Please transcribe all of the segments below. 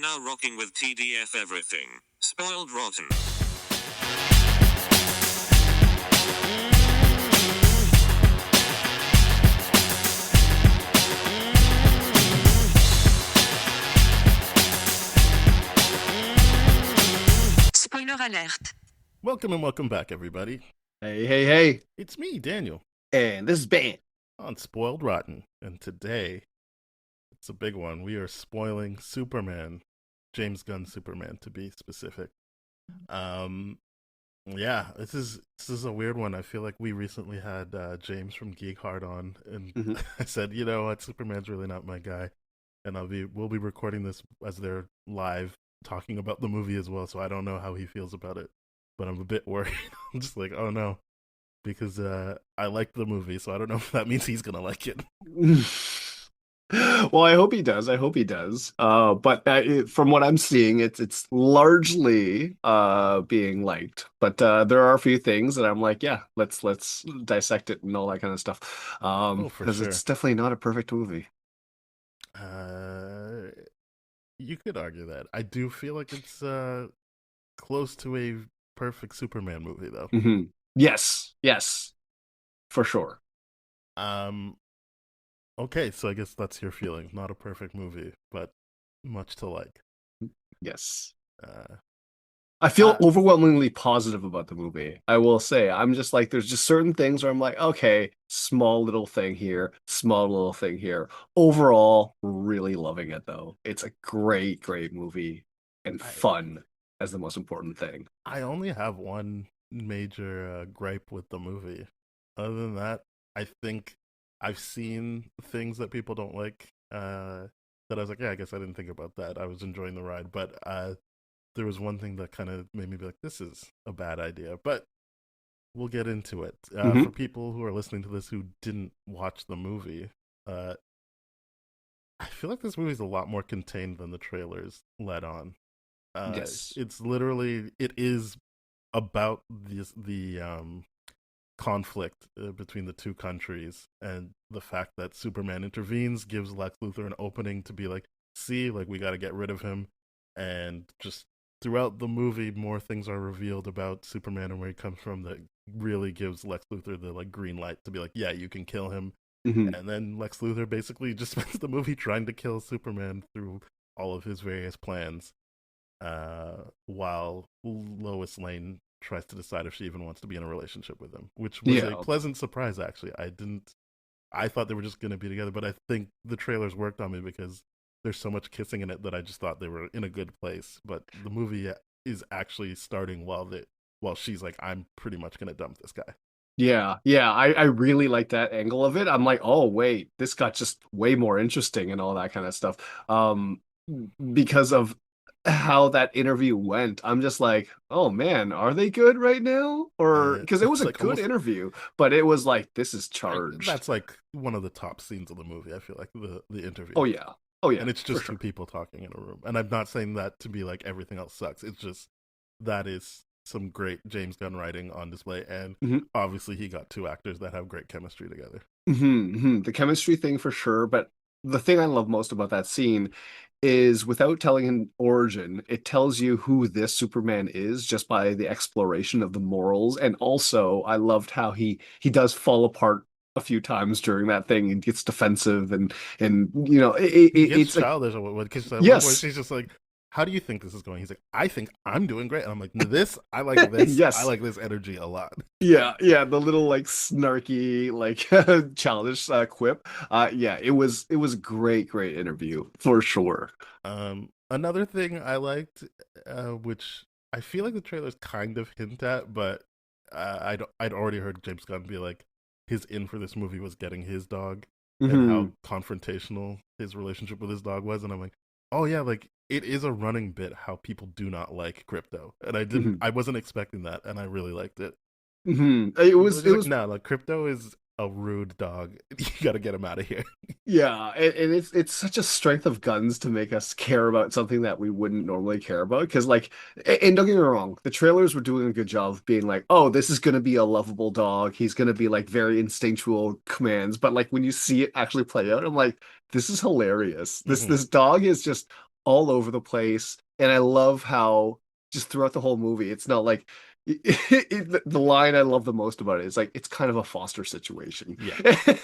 now rocking with TDF everything. Spoiled rotten. Spoiler alert. Welcome and welcome back, everybody. Hey. It's me, Daniel, And this is Ben. on Spoiled Rotten. And today, it's a big one. We are spoiling Superman, James Gunn Superman, to be specific. Yeah, this is a weird one. I feel like we recently had James from Geek Hard on, and I said, you know what, Superman's really not my guy. And we'll be recording this as they're live talking about the movie as well, so I don't know how he feels about it. But I'm a bit worried. I'm just like, oh no. Because I like the movie, so I don't know if that means he's gonna like it. Well, I hope he does. But from what I'm seeing, it's largely being liked. But there are a few things that I'm like, yeah, let's dissect it and all that kind of stuff. For Because sure. it's definitely not a perfect movie. You could argue that. I do feel like it's close to a perfect Superman movie, though. Mm-hmm. Yes, for sure. Okay, so I guess that's your feeling. Not a perfect movie, but much to like. Yes. Uh, I feel overwhelmingly positive about the movie. I will say, I'm just like, there's just certain things where I'm like, okay, small little thing here, small little thing here. Overall, really loving it though. It's a great movie and fun as the most important thing. I only have one major gripe with the movie. Other than that, I think I've seen things that people don't like that I was like, yeah, I guess I didn't think about that. I was enjoying the ride, but there was one thing that kind of made me be like, this is a bad idea. But we'll get into it. For people who are listening to this who didn't watch the movie, I feel like this movie is a lot more contained than the trailers let on. Yes. It is about the conflict between the two countries, and the fact that Superman intervenes gives Lex Luthor an opening to be like, see, like, we got to get rid of him. And just throughout the movie, more things are revealed about Superman and where he comes from that really gives Lex Luthor the like green light to be like, yeah, you can kill him. And then Lex Luthor basically just spends the movie trying to kill Superman through all of his various plans, while Lois Lane tries to decide if she even wants to be in a relationship with him, which was a pleasant surprise, actually. I thought they were just going to be together, but I think the trailers worked on me because there's so much kissing in it that I just thought they were in a good place. But the movie is actually starting while she's like, I'm pretty much going to dump this guy. Yeah, I really like that angle of it. I'm like, oh wait, this got just way more interesting and all that kind of stuff. Because of how that interview went, I'm just like, oh man, are they good right now? Or because it was a good interview, but it was like, this is charged. That's like one of the top scenes of the movie. I feel like the interview. Oh yeah, and it's just two people talking in a room. And I'm not saying that to be like everything else sucks. It's just that is some great James Gunn writing on display, and obviously he got two actors that have great chemistry together. The chemistry thing for sure, but the thing I love most about that scene is without telling an origin, it tells you who this Superman is just by the exploration of the morals. And also, I loved how he does fall apart a few times during that thing and gets defensive and you know it's childish. Because yes, she's just like, how do you think this is going? He's like, I think I'm doing great. And I'm like, I like this. Yes. I like this energy a lot. Yeah. The little like snarky, like childish quip. Yeah, it was a great already for sure. Another thing I liked, which I feel like the trailers kind of hint at, but I'd already heard James Gunn be like, his in for this movie was getting his dog, and how confrontational his relationship with his dog was. And I'm like, oh yeah, like, it is a running bit how people do not like Crypto, and I wasn't expecting that, and I really liked it. It was no, like, Crypto is a rude dog. You got to get him out of here. Yeah, and it's such a strength of Guns to make us care about something that we wouldn't normally care about. Because like, and don't get me wrong, the trailers were doing a good job of being like, oh, this is gonna be a lovable dog. He's gonna be like very instinctual commands. But like when you see it actually play out, I'm like, this is hilarious. This dog is just all over the place. And I love how just throughout the whole movie, it's not like the line I love the most about it is like it's kind of a foster situation. Yeah,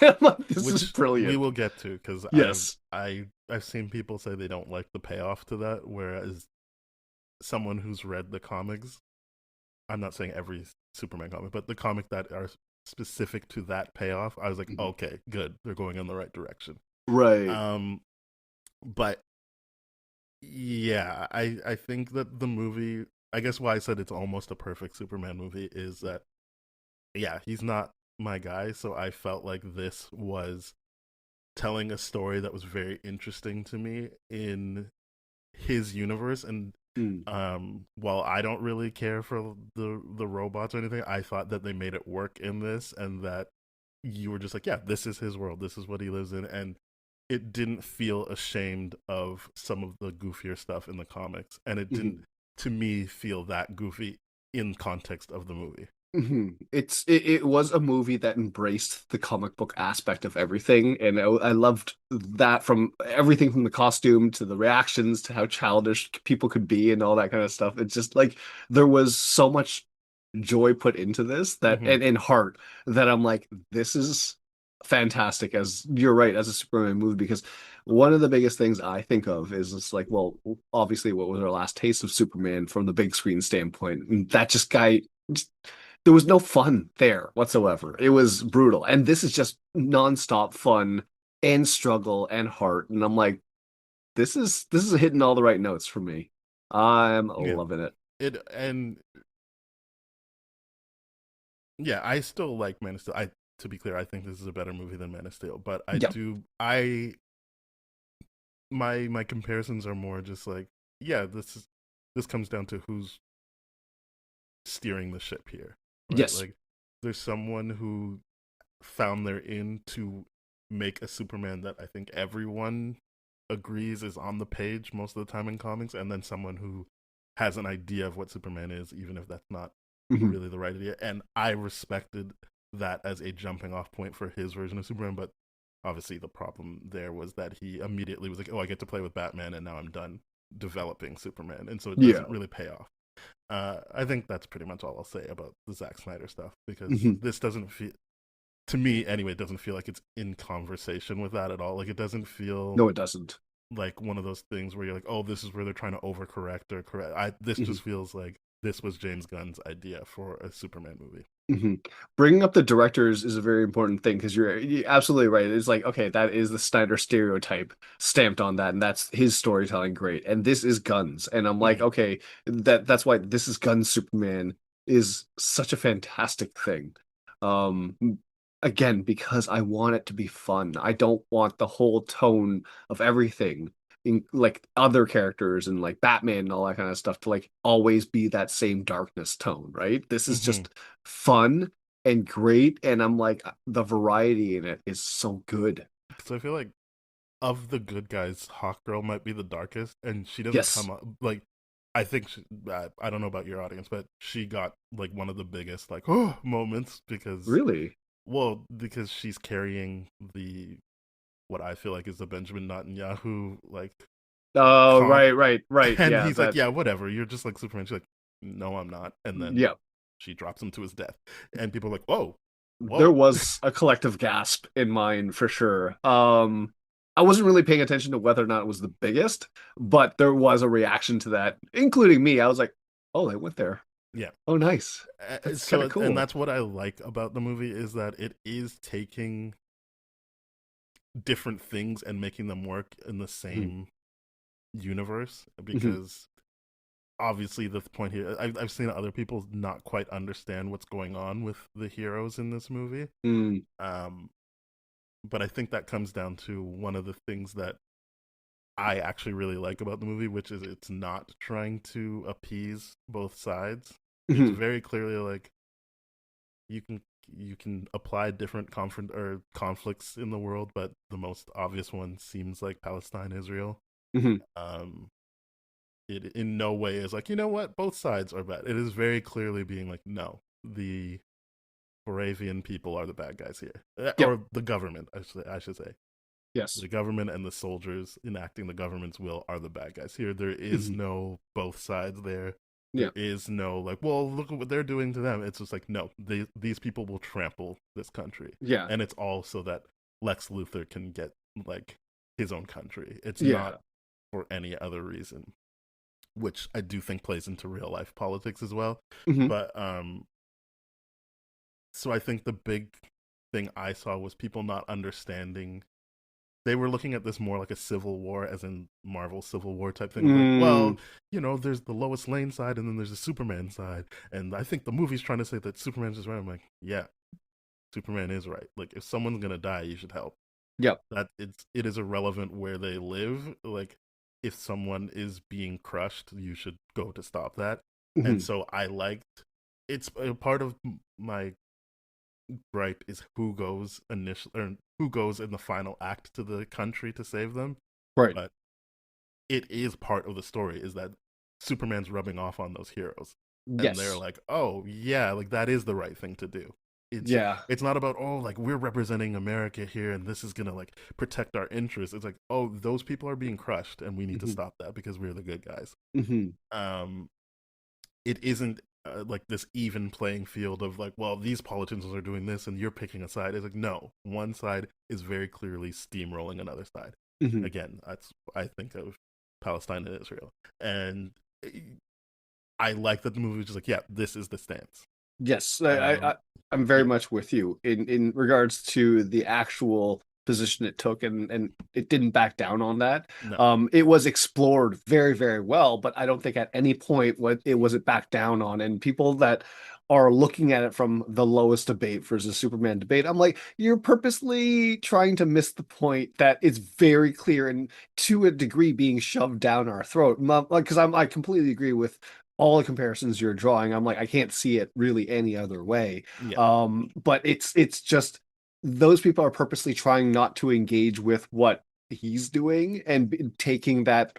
I'm like, this is which we brilliant. will get to because Yes. I've seen people say they don't like the payoff to that, whereas someone who's read the comics, I'm not saying every Superman comic, but the comic that are specific to that payoff, I was like, Mhm. okay, good, they're going in the right direction. Right. Um, but yeah, I think that the movie, I guess why I said it's almost a perfect Superman movie is that yeah, he's not my guy, so I felt like this was telling a story that was very interesting to me in his universe. And Mm. while I don't really care for the robots or anything, I thought that they made it work in this, and that you were just like, yeah, this is his world, this is what he lives in, and it didn't feel ashamed of some of the goofier stuff in the comics, and it didn't, Mhm. to me, feel that goofy in context of the movie. It was a movie that embraced the comic book aspect of everything, and I loved that from everything from the costume to the reactions to how childish people could be and all that kind of stuff. It's just like there was so much joy put into this that Mm-hmm. and heart that I'm like, this is fantastic. As you're right, as a Superman movie, because one of the biggest things I think of is it's like, well, obviously, what was our last taste of Superman from the big screen standpoint? And that just guy. There was no fun there whatsoever. It was brutal. And this is just nonstop fun and struggle and heart. And I'm like, this is hitting all the right notes for me. I'm Yeah, loving it. it and yeah, I still like Man of Steel. I To be clear, I think this is a better movie than Man of Steel, but Yeah. I my comparisons are more just like, yeah, this comes down to who's steering the ship here, right? Yes. Like there's someone who found their in to make a Superman that I think everyone agrees is on the page most of the time in comics, and then someone who has an idea of what Superman is, even if that's not Mhm. really the right idea. And I respected that as a jumping off point for his version of Superman, but obviously the problem there was that he immediately was like, oh, I get to play with Batman and now I'm done developing Superman. And so it Yeah. doesn't really pay off. I think that's pretty much all I'll say about the Zack Snyder stuff because Mhm. this doesn't feel, to me anyway, it doesn't feel like it's in conversation with that at all. Like it doesn't feel No, it doesn't. like one of those things where you're like, oh, this is where they're trying to overcorrect or correct. This Mhm. just feels like this was James Gunn's idea for a Superman movie. hmm Bringing up the directors is a very important thing because you're absolutely right. It's like, okay, that is the Snyder stereotype stamped on that, and that's his storytelling great. And this is Gunn's, and I'm like, Mm-hmm. okay, that's why this is Gunn's Superman is such a fantastic thing. Um, Again, because I want it to be fun. I don't want the whole tone of everything in like other characters and like Batman and all that kind of stuff to like always be that same darkness tone, right? This is Mm-hmm. just fun and great, and I'm like the variety in it is so good. Because I feel like of the good guys, Hawkgirl might be the darkest, and she doesn't Yes. come up like. I think I don't know about your audience, but she got like one of the biggest like oh moments because Really? well because she's carrying the what I feel like is the Benjamin Netanyahu like Oh, comp, right. and Yeah, he's like, that yeah, whatever, you're just like Superman. She's like, no, I'm not, and then yeah. she drops him to his death, and people are like, whoa, There whoa, was a collective gasp in mine for sure. I wasn't really paying attention to whether or not it was the biggest, but there was a reaction to that, including me. I was like, "Oh, they went there. yeah. Oh, nice. That's kind of So, and cool." that's what I like about the movie is that it is taking different things and making them work in the Mhm. same universe Mhm. because obviously the point here I've seen other people not quite understand what's going on with the heroes in this movie, Mm. um but I think that comes down to one of the things that I actually really like about the movie, which is it's not trying to appease both sides. It's Mhm. very clearly like you can apply different conflicts in the world, but the most obvious one seems like Palestine Israel. Mhm. um it in no way is like, you know what, both sides are bad. It is very clearly being like, no, the Moravian people are the bad guys here, Yep. or the government, I should say. Yes. The government and the soldiers enacting the government's will are the bad guys. Here, there is Mhm. no both sides there. Yeah. There is no like, well, look at what they're doing to them. It's just like, no, these people will trample this country, Yeah. and it's all so that Lex Luthor can get like his own country. It's not Yeah. for any other reason, which I do think plays into real life politics as well. Hmm. But so I think the big thing I saw was people not understanding. They were looking at this more like a civil war, as in Marvel Civil War type thing of like, Mm. well, you know, there's the Lois Lane side and then there's the Superman side, and I think the movie's trying to say that Superman's just right. I'm like, yeah, Superman is right. Like, if someone's gonna die, you should help. Yep. That it is irrelevant where they live. Like, if someone is being crushed, you should go to stop that. And Hmm. so I liked. It's a part of my gripe is who goes initial or who goes in the final act to the country to save them. Right. But it is part of the story is that Superman's rubbing off on those heroes, and they're Yes. like, oh yeah, like that is the right thing to do. it's Yeah. it's not about, oh, like we're representing America here and this is gonna like protect our interests. It's like, oh, those people are being crushed and we need to Hmm. stop that because we're the good guys. Hmm. um it isn't like this even playing field of like, well, these politicians are doing this and you're picking a side. It's like, no, one side is very clearly steamrolling another side. Hmm. Again, that's I think of Palestine and Israel, and I like that the movie was just like, yeah, this is the stance. Yes, Um, I'm very yeah, much with you in regards to the actual position it took, and it didn't back down on that. no, It was explored very, very well, but I don't think at any point it backed down on. And people that are looking at it from the lowest debate versus Superman debate, I'm like, you're purposely trying to miss the point that it's very clear and to a degree being shoved down our throat. Because I completely agree with all the comparisons you're drawing. I'm like, I can't see it really any other way. yeah, But it's just those people are purposely trying not to engage with what he's doing and taking that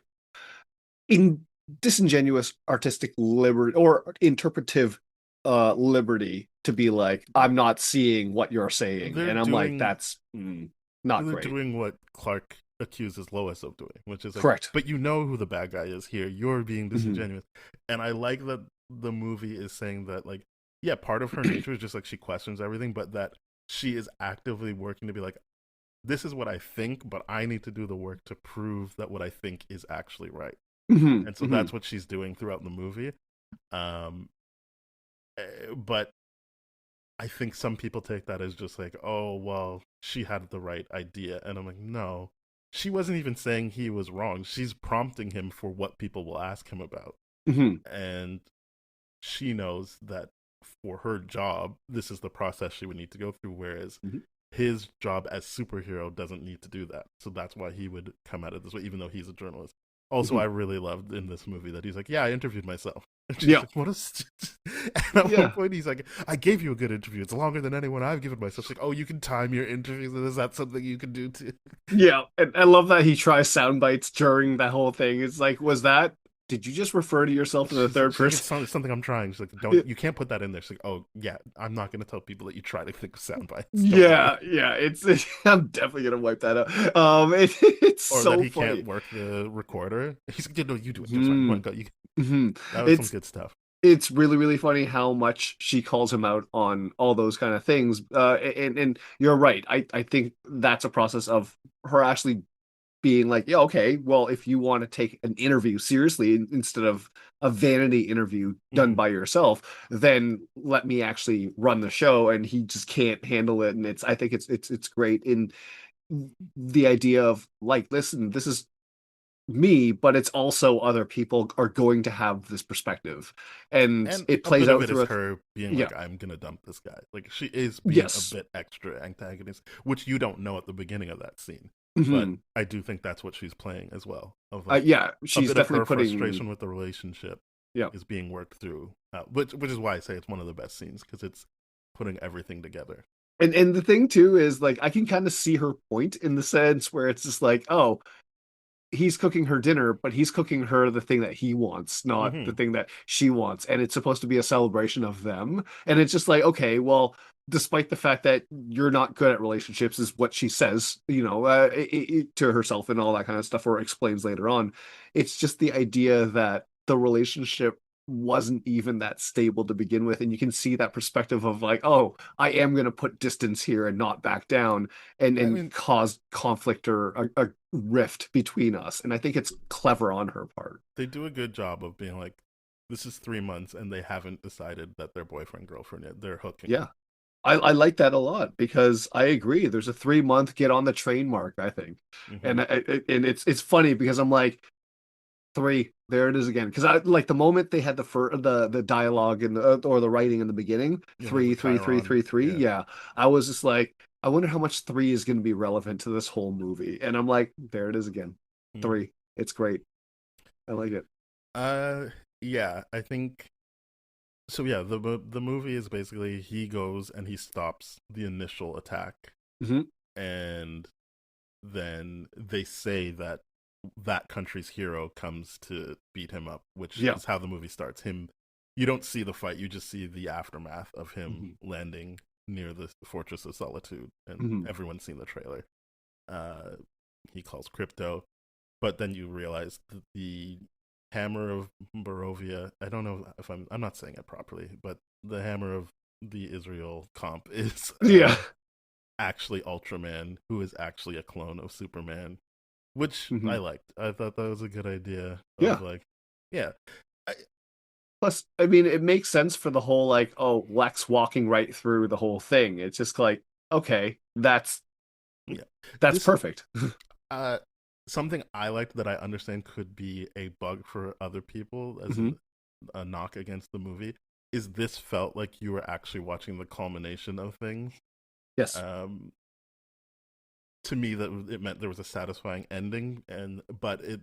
in disingenuous artistic liberty or interpretive liberty to be like, I'm not seeing what you're saying. they're And I'm like, doing that's not they're great. doing what Clark accuses Lois of doing, which is like, Correct. but you know who the bad guy is here. You're being Hmm. disingenuous, and I like that the movie is saying that, like, yeah, part of her nature is just like she questions everything, but that she is actively working to be like, this is what I think, but I need to do the work to prove that what I think is actually right. Hmm. And so Hmm. that's what she's doing throughout the movie. Um, but I think some people take that as just like, oh, well, she had the right idea. And I'm like, no, she wasn't even saying he was wrong. She's prompting him for what people will ask him about. Hmm. And she knows that for her job, this is the process she would need to go through. Whereas Hmm. his job as superhero doesn't need to do that. So that's why he would come at it this way, even though he's a journalist. Also, Hmm. I really loved in this movie that he's like, yeah, I interviewed myself. And she's Yeah. like, what is. And at one Yeah. point, he's like, I gave you a good interview. It's longer than anyone I've given myself. She's like, oh, you can time your interviews. And is that something you can do too? Yeah, and I love that he tries sound bites during that whole thing. It's like, did you just refer to yourself in the third She's like, person? it's something I'm trying. She's like, Yeah, don't, you can't put that in there. She's like, oh, yeah, I'm not going to tell people that you try to think of sound bites. Don't worry. yeah, yeah, I'm definitely gonna wipe that out. It's Or that so he can't funny. work the recorder. He's like, no, you do it. You're fine. You Hmm. want to go? You. Hmm. That was some It's good stuff. it's really, really funny how much she calls him out on all those kind of things. And you're right. I think that's a process of her actually being like, yeah, okay, well, if you want to take an interview seriously instead of a vanity interview done Mm-hmm. by yourself, then let me actually run the show. And he just can't handle it. And I think it's great in the idea of like, listen, this is me, but it's also other people are going to have this perspective, and And it a plays bit of out it is through a her being yeah, like, I'm gonna dump this guy. Like she is being a yes, bit extra antagonist, which you don't know at the beginning of that scene. But hmm, I do think that's what she's playing as well. Of like yeah, a she's bit of definitely her putting frustration with the relationship yeah. is being worked through, which is why I say it's one of the best scenes because it's putting everything together. And the thing too is like I can kind of see her point in the sense where it's just like, oh, he's cooking her dinner, but he's cooking her the thing that he wants, not the Hmm. thing that she wants. And it's supposed to be a celebration of them. And it's just like, okay, well, despite the fact that you're not good at relationships, is what she says, to herself and all that kind of stuff, or explains later on. It's just the idea that the relationship wasn't even that stable to begin with, and you can see that perspective of like, oh, I am going to put distance here and not back down, and I and mean, cause conflict or a rift between us. And I think it's clever on her part. they do a good job of being like, this is 3 months and they haven't decided that they're boyfriend girlfriend yet. They're hooking Yeah. up. I like that a lot because I agree. There's a 3 month get on the train mark, I think, Hmm. and it's funny because I'm like, three, there it is again. Because I like the moment they had the dialogue and or the writing in the beginning, You know, the Chiron. 3. Yeah. Yeah, I was just like, I wonder how much three is going to be relevant to this whole movie. And I'm like, there it is again, Mm. three. It's great. I like it. Uh, yeah, I think so. Yeah, the movie is basically he goes and he stops the initial attack, Hmm. and then they say that that country's hero comes to beat him up, which Yeah. is how the movie starts. Him, you don't see the fight; you just see the aftermath of him Hmm. landing near the Fortress of Solitude, and Hmm. everyone's seen the trailer. Uh, he calls crypto, but then you realize the hammer of Barovia. I don't know if I'm not saying it properly, but the hammer of the Israel comp is Yeah. actually Ultraman, who is actually a clone of Superman, which Hmm. I liked. I thought that was a good idea of Yeah. like, yeah, I, Plus, I mean, it makes sense for the whole like, oh, Lex walking right through the whole thing. It's just like, okay, yeah. that's This is perfect. uh something I liked that I understand could be a bug for other people as Hmm. a knock against the movie is this felt like you were actually watching the culmination of things. Yes. Um, to me, that it meant there was a satisfying ending, and but it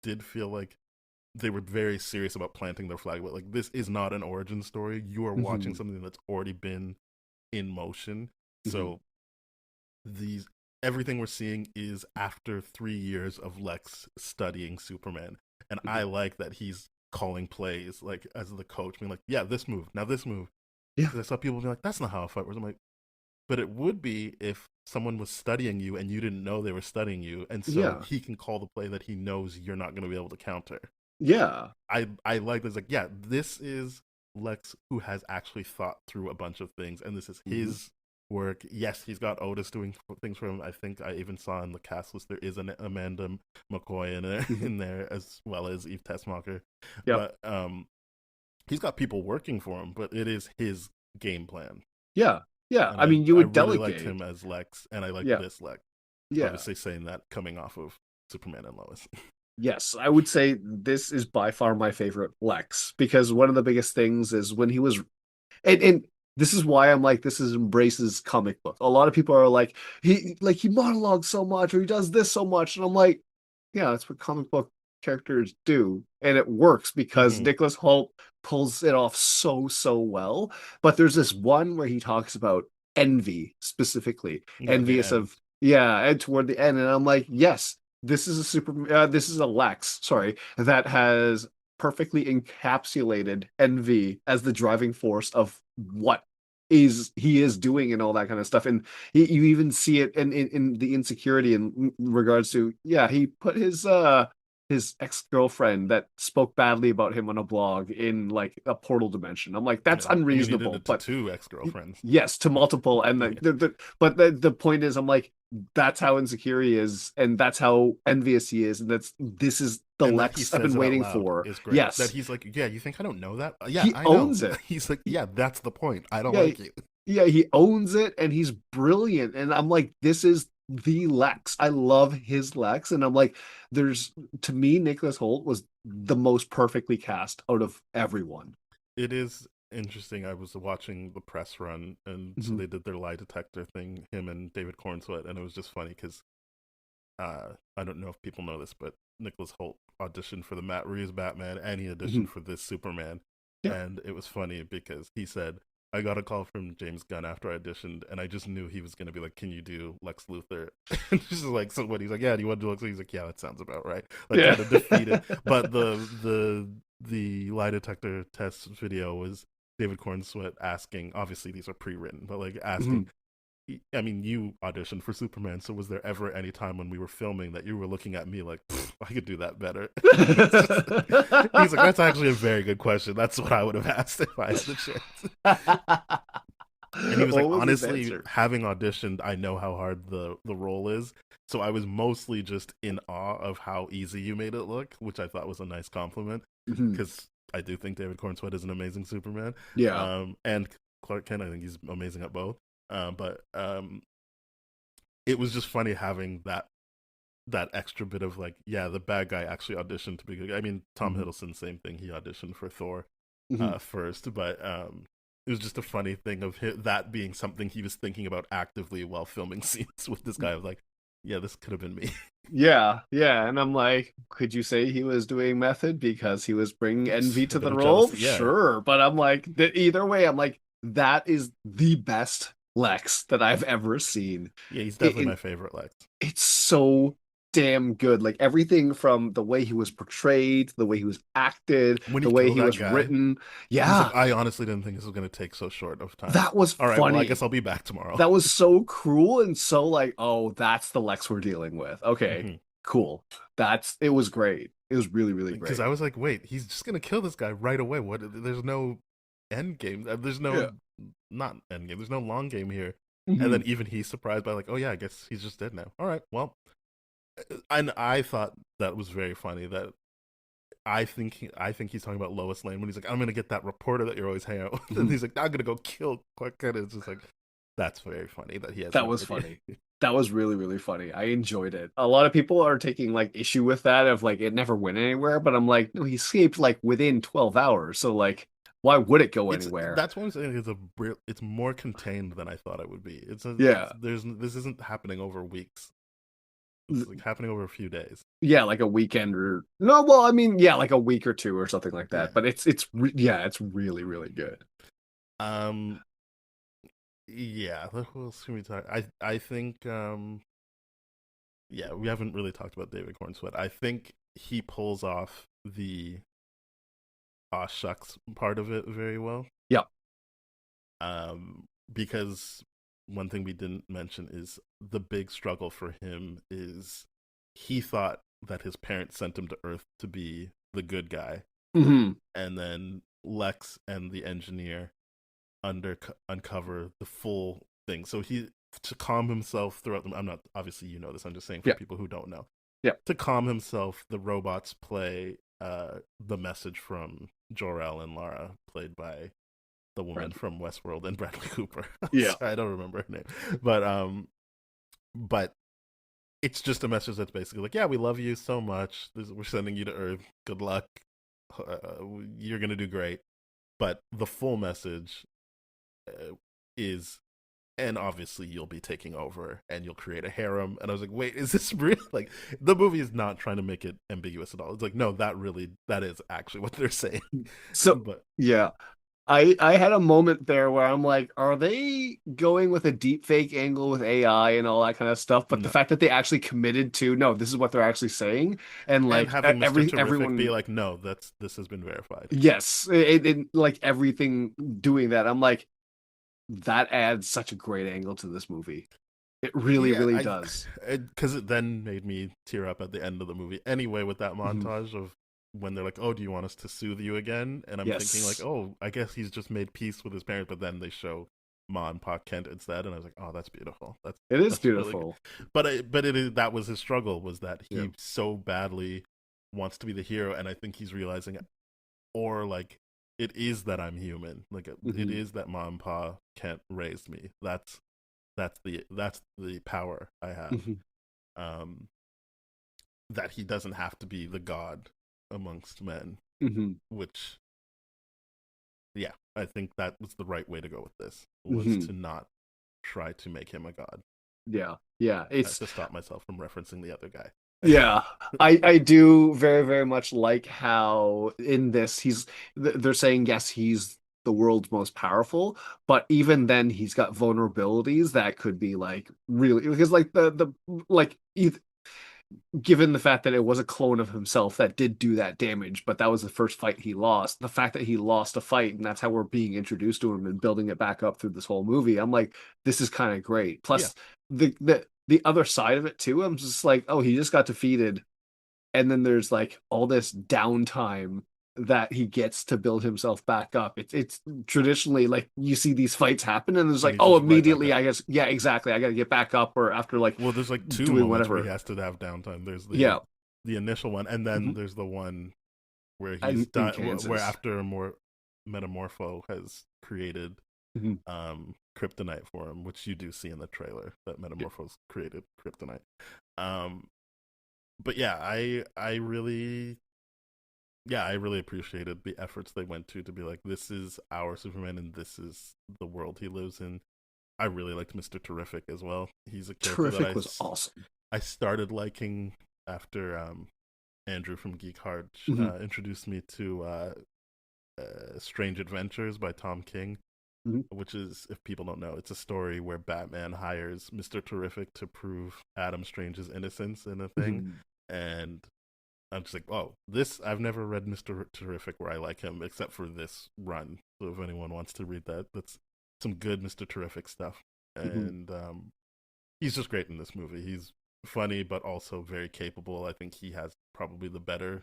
did feel like they were very serious about planting their flag. But like, this is not an origin story. You are watching Hmm. something that's already been in motion. Hmm. So these everything we're seeing is after 3 years of Lex studying Superman, and I Hmm. like that he's calling plays like as the coach, being like, "Yeah, this move, now this move," Yeah. because I saw people be like, "That's not how a fight works." I'm like, but it would be if someone was studying you and you didn't know they were studying you, and so Yeah. he can call the play that he knows you're not going to be able to counter. Yeah. I like this. Like, yeah, this is Lex who has actually thought through a bunch of things, and this is Hmm. his work. Yes, he's got Otis doing things for him. I think I even saw in the cast list there is an Amanda McCoy in there, Hmm. in there as well as Eve Tessmacher, Yep. but he's got people working for him. But it is his game plan, Yeah. Yeah. and I I mean, you I would really liked delegate. him as Lex, and I like Yeah. this Lex. Yeah. Obviously, saying that coming off of Superman and Lois. Yes, I would say this is by far my favorite Lex because one of the biggest things is when he was, and this is why I'm like, this is embraces comic book. A lot of people are like, he monologues so much or he does this so much, and I'm like, yeah, that's what comic book characters do, and it works because Hmm. Nicholas Hoult pulls it off so well. But there's this one where he talks about envy specifically, Yeah, at the envious end. of, yeah, and toward the end, and I'm like, yes, this is a Lex, sorry, that has perfectly encapsulated envy as the driving force of what is he is doing and all that kind of stuff. And you even see it in the insecurity in regards to, yeah, he put his ex-girlfriend that spoke badly about him on a blog in like a portal dimension. I'm like, that's Yeah, I mean, he did unreasonable, it to but two ex girlfriends. yes, to multiple. And Yeah, but the point is, I'm like, that's how insecure he is, and that's how envious he is, and this is the and that he Lex I've says been it out waiting loud for. is great. That Yes, he's like, yeah, you think I don't know that? Yeah, he I know. owns it. He's like, He, yeah, that's the point. I don't yeah, like you. yeah, he owns it, and he's brilliant. And I'm like, this is the Lex. I love his Lex, and I'm like, there's to me, Nicholas Hoult was the most perfectly cast out of everyone. It is interesting. I was watching the press run, and so Mhm. they did their lie detector thing, him and David Cornsweet, and it was just funny because I don't know if people know this, but Nicholas Hoult auditioned for the Matt Reeves Batman, and he Mhm. auditioned for this Superman, Yeah, and it was funny because he said, "I got a call from James Gunn after I auditioned, and I just knew he was going to be like, 'Can you do Lex Luthor?'" And this is like, so what? He's like, "Yeah, do you want to do Lex Luthor?" He's like, "Yeah, that sounds about right." Like, yeah. kind of defeated. But the lie detector test video was David Cornsweet asking, obviously these are pre-written, but like asking, Mhm. I mean, you auditioned for Superman, so was there ever any time when we were filming that you were looking at me like, I could do that better? He's like, that's actually a very good question. That's what I would have asked if I had the chance. And he was like, What was his honestly, answer? having auditioned, I know how hard the role is. So I was mostly just in awe of how easy you made it look, which I thought was a nice compliment Mhm. because I do think David Cornsweet is an amazing Superman. Yeah. And Clark Kent, I think he's amazing at both. But it was just funny having that extra bit of like, yeah, the bad guy actually auditioned to be good. I mean, Tom Mhm. Hiddleston, same thing. He auditioned for Thor Mhm. first, but it was just a funny thing of that being something he was thinking about actively while filming scenes with this guy. I was like, yeah, this could have been me. Yeah, yeah. And I'm like, could you say he was doing method because he was bringing envy A to bit the of role? jealousy, yeah, Sure. But I'm like, either way, I'm like, that is the best Lex that I've ever seen. yeah. He's It, definitely it my favorite Lex. it's so damn good. Like everything from the way he was portrayed, the way he was acted, When the he way killed he that was guy, written. he's like, Yeah, I honestly didn't think this was going to take so short of time. that was All right, well, I guess funny. I'll be back tomorrow. That was so cruel and so like, oh, that's the Lex we're dealing with. Okay, cool. It was great. It was really, really Because great. I was like, wait, he's just gonna kill this guy right away. What? There's no end game. There's no Yeah. not end game. There's no long game here. And then Mhm. even he's surprised by like, oh yeah, I guess he's just dead now. All right, well, and I thought that was very funny. That I think he's talking about Lois Lane when he's like, I'm gonna get that reporter that you're always hanging out with, and Mhm. he's like, I'm gonna go kill Clark Kent. It's just like that's very funny that he has That no was idea. funny. That was really, really funny. I enjoyed it. A lot of people are taking like issue with that of like it never went anywhere, but I'm like, no, he escaped like within 12 hours. So like, why would it go It's anywhere? that's what I'm saying. It's more contained than I thought it would be. Yeah. This isn't happening over weeks. It's like happening over a few days. Yeah, like a weekend or no, well, I mean, yeah, like a week or two or something like Yeah. that. But yeah, it's really, really good. Um. Yeah. Who else can we talk? I think. Yeah, we haven't really talked about David Cornsweet. I think he pulls off the aw shucks part of it very well. Yeah. Because one thing we didn't mention is the big struggle for him is he thought that his parents sent him to Earth to be the good guy, Hmm. and then Lex and the engineer uncover the full thing. So he to calm himself throughout the. I'm not obviously you know this. I'm just saying for Yeah. people who don't know. Yeah. To calm himself, the robots play the message from Jor-El and Lara, played by the woman Right. from Westworld and Bradley Cooper. Yeah. Sorry, I don't remember her name, but it's just a message that's basically like, yeah, we love you so much. We're sending you to Earth. Good luck. You're gonna do great. But the full message is, and obviously you'll be taking over and you'll create a harem. And I was like, wait, is this real? Like, the movie is not trying to make it ambiguous at all. It's like, no, that is actually what they're saying. So But yeah. I had a moment there where I'm like, are they going with a deep fake angle with AI and all that kind of stuff? But the no. fact that they actually committed to no, this is what they're actually saying, and And like having Mr. Terrific be everyone, like, no, this has been verified. yes, like everything doing that, I'm like, that adds such a great angle to this movie. It really, Yeah, really I does. because it then made me tear up at the end of the movie. Anyway, with that Mhm. montage of when they're like, "Oh, do you want us to soothe you again?" And I'm thinking like, Yes, "Oh, I guess he's just made peace with his parents." But then they show Ma and Pa Kent instead, and I was like, "Oh, that's beautiful. it is That's really good." beautiful. But it is that was his struggle, was that Yeah. he so badly wants to be the hero, and I think he's realizing, or like, it is that I'm human. Like it Hmm. is that Ma and Pa Kent raised me. That's the power I have. Hmm. Um, that he doesn't have to be the god amongst men. Hmm. Which, yeah, I think that was the right way to go with this. Was Hmm. to not try to make him a god. Yeah, yeah. I have to stop myself from referencing the other guy. Yeah, I do very, very much like how in this they're saying yes, he's the world's most powerful, but even then he's got vulnerabilities that could be like really because like the like given the fact that it was a clone of himself that did do that damage, but that was the first fight he lost. The fact that he lost a fight and that's how we're being introduced to him and building it back up through this whole movie, I'm like, this is kind of great. Yeah, Plus, the other side of it too, I'm just like, oh, he just got defeated, and then there's like all this downtime that he gets to build himself back up. It's traditionally like you see these fights happen and there's and like, he's oh, just right back immediately up. I guess, yeah, exactly, I got to get back up, or after like Well, there's like two doing moments where he whatever. has to have downtime. There's Yeah. the initial one, and then Mhm. there's the one where he's In done, where Kansas. after more Metamorpho has created Mhm. kryptonite for him, which you do see in the trailer that Yeah. Metamorpho's created kryptonite. Um, but yeah, I really appreciated the efforts they went to be like, this is our Superman and this is the world he lives in. I really liked Mr. Terrific as well. He's a character that Terrific was awesome. I started liking after Andrew from Geek Heart Mhm. introduced me to Strange Adventures by Tom King, Mhm. which is, if people don't know, it's a story where Batman hires Mr. Terrific to prove Adam Strange's innocence in a thing. Mhm. And I'm just like, oh, this, I've never read Mr. Terrific where I like him except for this run. So if anyone wants to read that, that's some good Mr. Terrific stuff. Mhm. And he's just great in this movie. He's funny, but also very capable. I think he has probably the better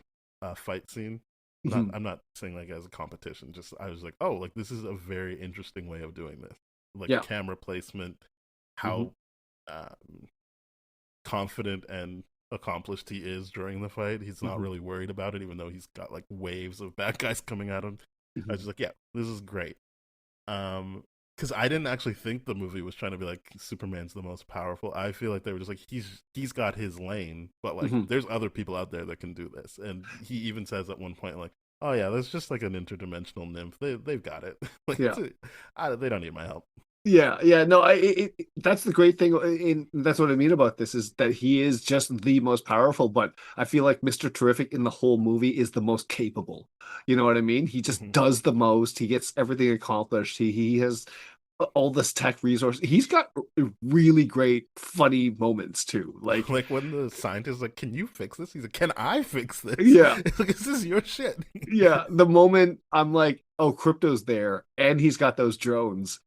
fight scene. Not, Mhm. I'm not saying like as a competition. Just I was like, oh, like this is a very interesting way of doing this. Like Yeah. camera placement, Mhm. how confident and accomplished he is during the fight. He's not Mhm. really worried about it, even though he's got like waves of bad guys coming at him. I was Mhm. just like, yeah, this is great. Because I didn't actually think the movie was trying to be like Superman's the most powerful. I feel like they were just like he's got his lane, but like Mhm. there's other people out there that can do this. And he even says at one point like, "Oh yeah, there's just like an interdimensional nymph. They've got it. Like Yeah. they don't need my help." Yeah, yeah, no, that's the great thing, that's what I mean about this is that he is just the most powerful, but I feel like Mr. Terrific in the whole movie is the most capable. You know what I mean? He just Mhm. does the most. He gets everything accomplished. He has all this tech resource. He's got really great funny moments too. Like, Like when the scientist like, "Can you fix this?" He's like, "Can I fix this?" yeah, It's like, "This is your shit." yeah. The moment I'm like, oh, Crypto's there, and he's got those drones.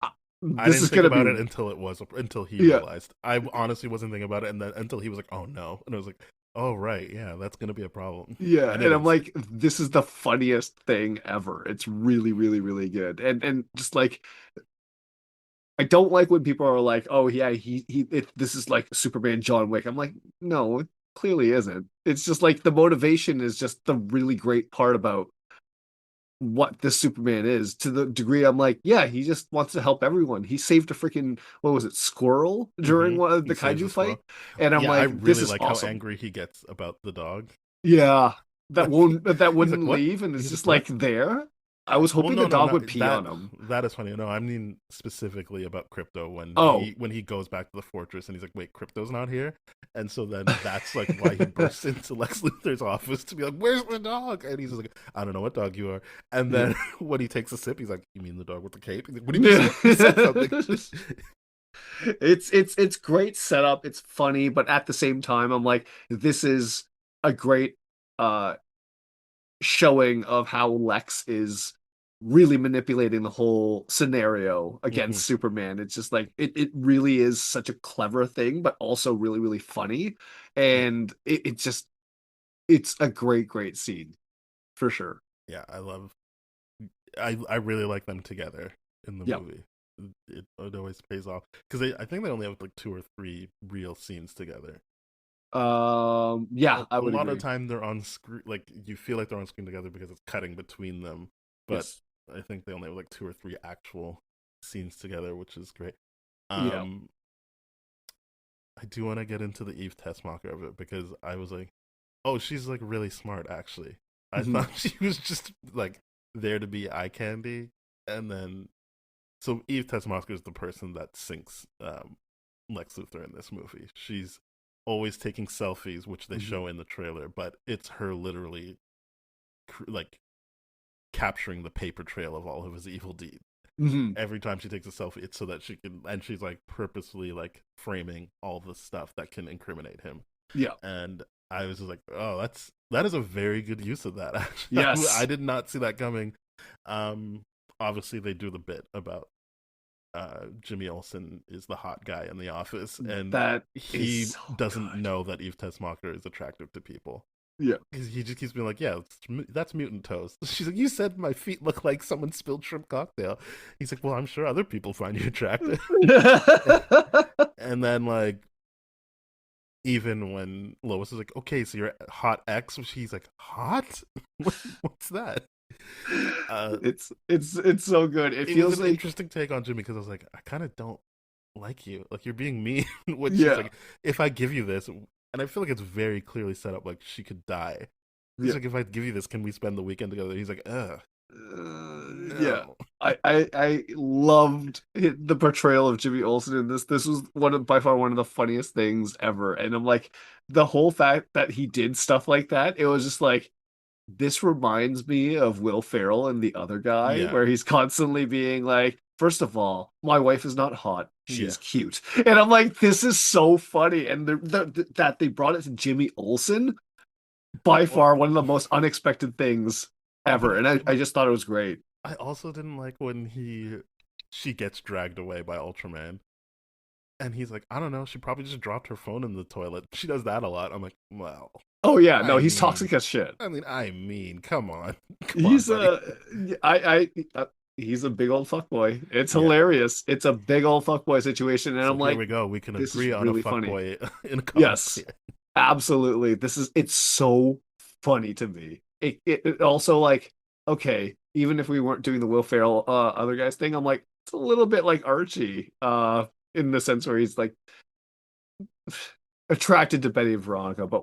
uh, I This didn't is think gonna be, about it until he yeah. realized. I honestly wasn't thinking about it, and then until he was like, "Oh no," and I was like, "Oh right, yeah, that's gonna be a problem." Yeah, I and I'm didn't. like, this is the funniest thing ever. It's really, really, really good. And just like, I don't like when people are like, oh yeah, this is like Superman John Wick. I'm like, no, it clearly isn't. It's just like the motivation is just the really great part about what this Superman is. To the degree I'm like, yeah, he just wants to help everyone. He saved a freaking, what was it, squirrel during one of He the saves kaiju the fight, squirrel. and I'm Yeah, I like, this really is like how awesome. angry he gets about the dog. Yeah, Like that he's like, wouldn't "What?" leave and it's He's like, just "What?" like there. I was Well, hoping the no, no, dog no. would pee That on him. that is funny. No, I mean specifically about Crypto Oh, when he goes back to the fortress and he's like, "Wait, Crypto's not here," and so then that's like why he bursts into Lex Luthor's office to be like, "Where's the dog?" And he's just like, "I don't know what dog you are." And yeah. then when he takes a sip, he's like, "You mean the dog with the cape?" He's like, "What did you say? You said something." It's great setup. It's funny, but at the same time, I'm like, this is a great uh showing of how Lex is really manipulating the whole scenario Mhm. against Superman. It's just like it really is such a clever thing, but also really, really funny. Yeah, And it's a great, great scene for sure. yeah. I really like them together in the Yep. movie. It always pays off because I think they only have like two or three real scenes together. Yeah, I A would lot of agree. time they're on screen, like you feel like they're on screen together because it's cutting between them. But Yes. I think they only have like two or three actual scenes together, which is great. Yeah. Um, I do want to get into the Eve Tessmacher of it because I was like, oh, she's like really smart actually. I Mhm. thought she was just like there to be eye candy, and then so Eve Tessmacher is the person that sinks Lex Luthor in this movie. She's always taking selfies, which they Mhm. show in the trailer, but it's her literally like capturing the paper trail of all of his evil deeds. Mhm. Every time she takes a selfie, it's so that she can, and she's like purposefully like framing all the stuff that can incriminate him. Yeah. And I was just like, oh, that is a very good use of that. I Yes. did not see that coming. Um, Obviously they do the bit about Jimmy Olsen is the hot guy in the office, and That is he so doesn't good. know that Eve Tessmacher is attractive to people. Yeah. He just keeps being like, "Yeah, that's mutant toast." She's like, "You said my feet look like someone spilled shrimp cocktail." He's like, "Well, I'm sure other people find you attractive." And then like, even when Lois is like, "Okay, so you're hot X," he's like, "Hot? What's that?" Uh, it's so good. It it was feels an like interesting take on Jimmy because I was like, I kind of don't like you. Like you're being mean. When she's yeah, like, if I give you this, and I feel like it's very clearly set up like she could die. He's yeah. like, if I give you this, can we spend the weekend together? He's like, Yeah. no. I loved the portrayal of Jimmy Olsen in this. This was by far one of the funniest things ever. And I'm like, the whole fact that he did stuff like that, it was just like, this reminds me of Will Ferrell and the other guy, Yeah, where he's constantly being like, first of all, my wife is not hot, yeah. she's cute. And I'm like, this is so funny. And that they brought it to Jimmy Olsen, by Well, far one of the most unexpected things but ever. And I just thought it was great. I also didn't like when she gets dragged away by Ultraman. And he's like, I don't know, she probably just dropped her phone in the toilet. She does that a lot. I'm like, well, Oh yeah, no, I he's mean, toxic as shit. come on, come on, He's buddy. he's a big old fuckboy. It's Yeah. hilarious. It's a big old fuckboy situation, and So I'm here like, we go. We can this is agree on a really funny. fuckboy in a comic. Yes, absolutely. It's so funny to me. It also like, okay, even if we weren't doing the Will Ferrell other guys thing, I'm like, it's a little bit like Archie, in the sense where he's like attracted to Betty and Veronica, but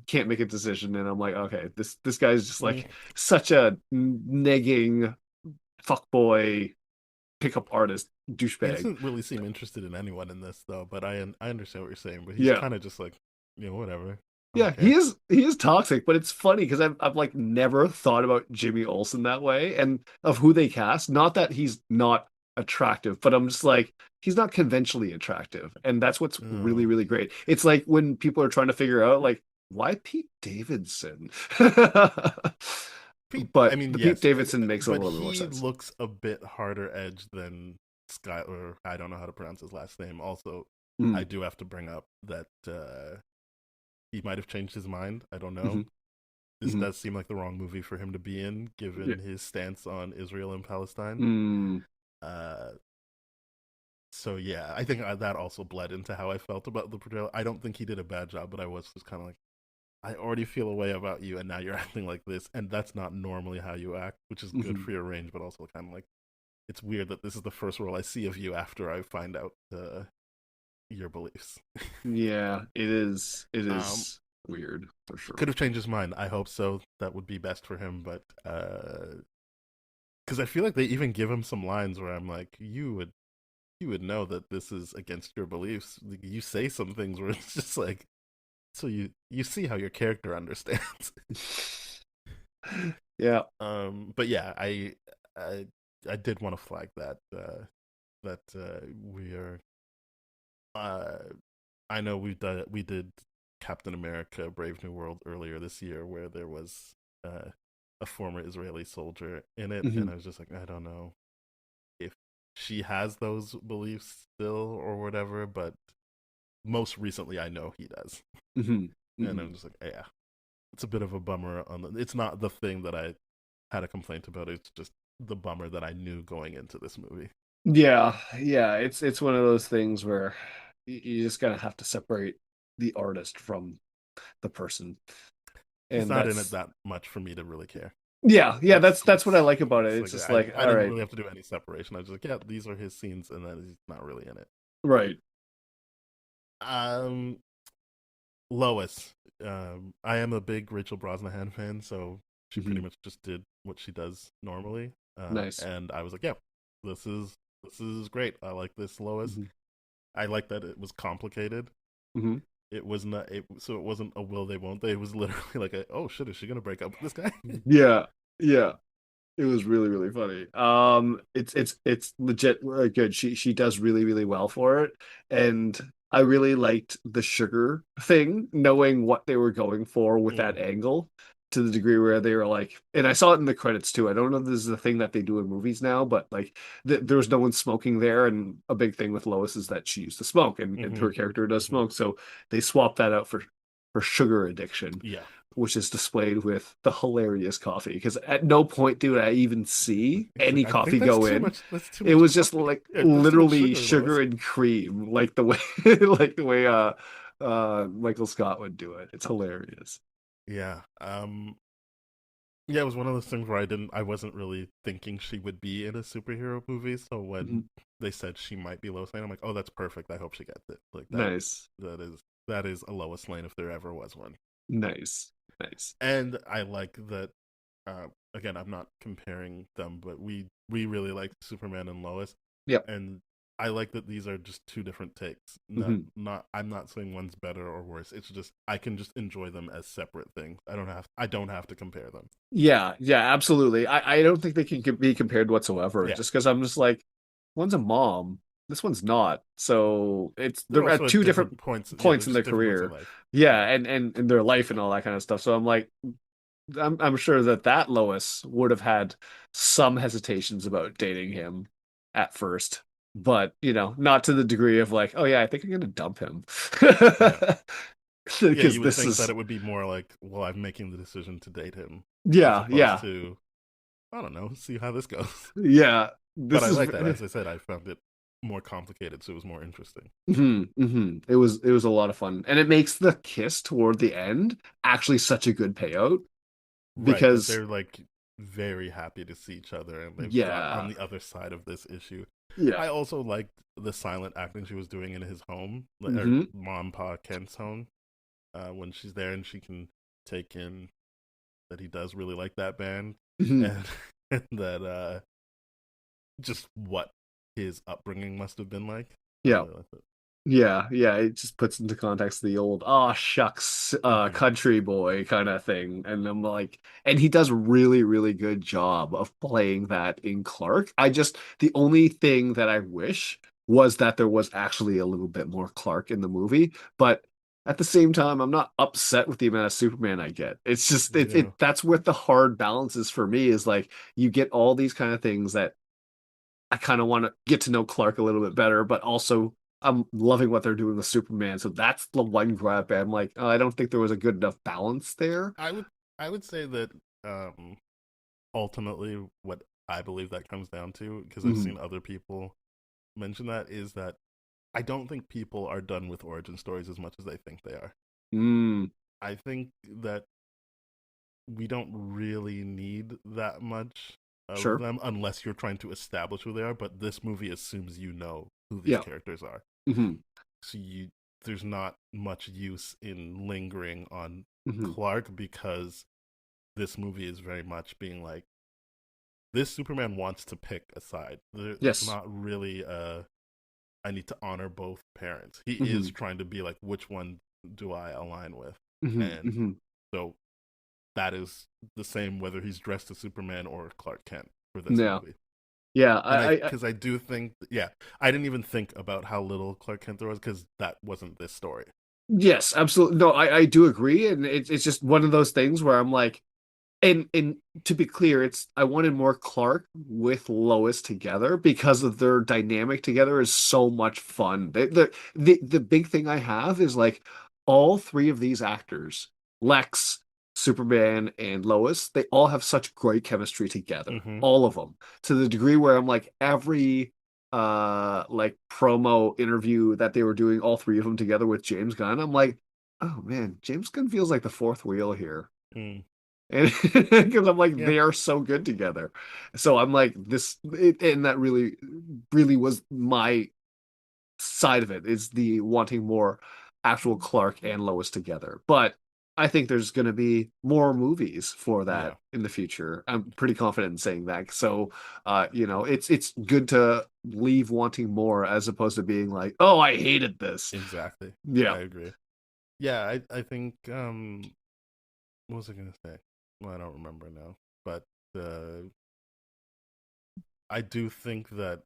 can't make a decision. And I'm like, okay, this guy's just Mm. like such a negging fuckboy pickup artist He douchebag. doesn't really seem interested in anyone in this though, but I understand what you're saying. But he's Yeah. kind of just like, whatever. I Yeah, don't care. he is toxic, but it's funny because I've like never thought about Jimmy Olsen that way and of who they cast. Not that he's not attractive, but I'm just like he's not conventionally attractive, and that's what's really Oh. really great. It's like when people are trying to figure out like why Pete Davidson, Pete, I but mean, the Pete yes, Davidson makes a but little bit more he sense. looks a bit harder edged than Skylar. I don't know how to pronounce his last name. Also, I Mm, do have to bring up that he might have changed his mind. I don't know. hmm This hmm does seem like the wrong movie for him to be in, Yeah. given his stance on Israel and Palestine. Mm, Uh, so yeah, I think that also bled into how I felt about the portrayal. I don't think he did a bad job, but I was just kind of like, I already feel a way about you, and now you're acting like this, and that's not normally how you act, which is good mhm. for your range, but also kind of like it's weird that this is the first role I see of you after I find out your beliefs. Yeah, it is. It Um, is weird for sure. could have changed his mind. I hope so. That would be best for him, but because I feel like they even give him some lines where I'm like, you would know that this is against your beliefs. You say some things where it's just like, so you see how your character understands. Yeah. But yeah, I I did want to flag that we are. Uh, I know we did Captain America: Brave New World earlier this year, where there was a former Israeli soldier in it, and hmm I was just like, I don't know if she has those beliefs still or whatever, but most recently I know he does, hmm and hmm I'm just like, yeah, it's a bit of a bummer. It's not the thing that I had a complaint about. It's just the bummer that I knew going into this movie. Yeah, yeah. It's one of those things where you just gotta have to separate the artist from the person, He's and not in it that's that much for me to really care. yeah. That's what I like about it. It's It's like just like, I all didn't right, really have to do any separation. I was just like, yeah, these are his scenes, and then he's not really in it. right. Um, Lois. I am a big Rachel Brosnahan fan, so she pretty hmm much just did what she does normally. Nice. And I was like, yeah, this is great. I like this Lois. hmm I like that it was complicated. hmm It was not so it wasn't a will they won't they. It was literally like a, oh shit, is she gonna break up with this guy? Yeah, yeah. It was really really funny. It's legit good. She does really really well for it, and I really liked the sugar thing, knowing what they were going for with that Mm. angle to the degree where they were like, and I saw it in the credits too. I don't know if this is the thing that they do in movies now, but like there was no one smoking there. And a big thing with Lois is that she used to smoke and Hmm. her character does Hmm. smoke. So they swapped that out for sugar addiction, Yeah. which is displayed with the hilarious coffee. Because at no point did I even see He's any like, I think coffee go in. that's too It much was just coffee. like Yeah, that's too much literally sugar, sugar Lois. and cream, like the way like the way Michael Scott would do it. It's hilarious. Yeah. Yeah, it was one of those things where I wasn't really thinking she would be in a superhero movie. So when Mhm. they said she might be Lois Lane, I'm like, oh, that's perfect. I hope she gets it. Like Nice. that is that is a Lois Lane if there ever was one. Nice. Nice. And I like that. Again, I'm not comparing them, but we really like Superman and Lois, Yep. and I like that these are just two different takes. Mhm. Not I'm not saying one's better or worse. It's just I can just enjoy them as separate things. I don't have to compare them. Yeah, yeah, absolutely. I don't think they can be compared whatsoever, Yeah, just because I'm just like, one's a mom, this one's not. So it's they're they're at also at two different different points. Yeah, they're points in their just different points in career. life. Yeah, Yeah, and their life and all that kind of stuff. So I'm like, I'm sure that Lois would have had some hesitations about dating him at first, but not to the degree of like, oh yeah, I think I'm gonna dump him. yeah, yeah. Because You would this think that is it would be more like, well, I'm making the decision to date him, as yeah, opposed yeah, to I don't know, see how this goes. yeah. But This I is like that. As I said, I found it more complicated, so it was more interesting. It was a lot of fun. And it makes the kiss toward the end actually such a good payout Right, that because they're like very happy to see each other and they've got on yeah. the other side of this issue. Yeah. I also liked the silent acting she was doing in his home, or hmm mom, pa, Kent's home, when she's there and she can take in that he does really like that band hmm and, and that just what his upbringing must have been like. I Yeah. really liked it. Yeah, yeah, it just puts into context the old "oh shucks" Hmm. country boy kind of thing. And I'm like, and he does really, really good job of playing that in Clark. The only thing that I wish was that there was actually a little bit more Clark in the movie, but at the same time, I'm not upset with the amount of Superman I get. It's just Yeah, that's where the hard balance is for me is like you get all these kind of things that I kind of want to get to know Clark a little bit better, but also I'm loving what they're doing with Superman. So that's the one grab. I'm like, oh, I don't think there was a good enough balance there. I would I would say that um ultimately what I believe that comes down to, because I've Mhm. seen other people mention that, is that I don't think people are done with origin stories as much as they think they are. Mm, I think that we don't really need that much of sure. them unless you're trying to establish who they are, but this movie assumes you know who these Yeah. characters are. hmm So there's not much use in lingering on hmm Clark because this movie is very much being like this Superman wants to pick a side. There's Yes. not really I need to honor both parents. He is hmm trying to be like, which one do I align with? hmm And hmm so that is the same whether he's dressed as Superman or Clark Kent for this Yeah. movie. Yeah. And because I do think, yeah, I didn't even think about how little Clark Kent there was because that wasn't this story. Yes, absolutely. No, I do agree. And it's just one of those things where I'm like, and to be clear, it's I wanted more Clark with Lois together because of their dynamic together is so much fun. The big thing I have is like all three of these actors, Lex, Superman, and Lois, they all have such great chemistry together. Mm-hmm. All of them. To the degree where I'm like every like promo interview that they were doing all three of them together with James Gunn, I'm like, oh man, James Gunn feels like the fourth wheel here. Mm. And because I'm like, Yeah, they are so good together. So I'm like, and that really, really was my side of it is the wanting more actual Clark and Lois together. But I think there's going to be more movies for yeah, that in the future. I'm pretty confident in saying that. So, it's good to leave wanting more as opposed to being like, oh, I hated this. exactly. Yeah. I agree. Yeah, I think what was I gonna say? Well, I don't remember now. But uh I do think that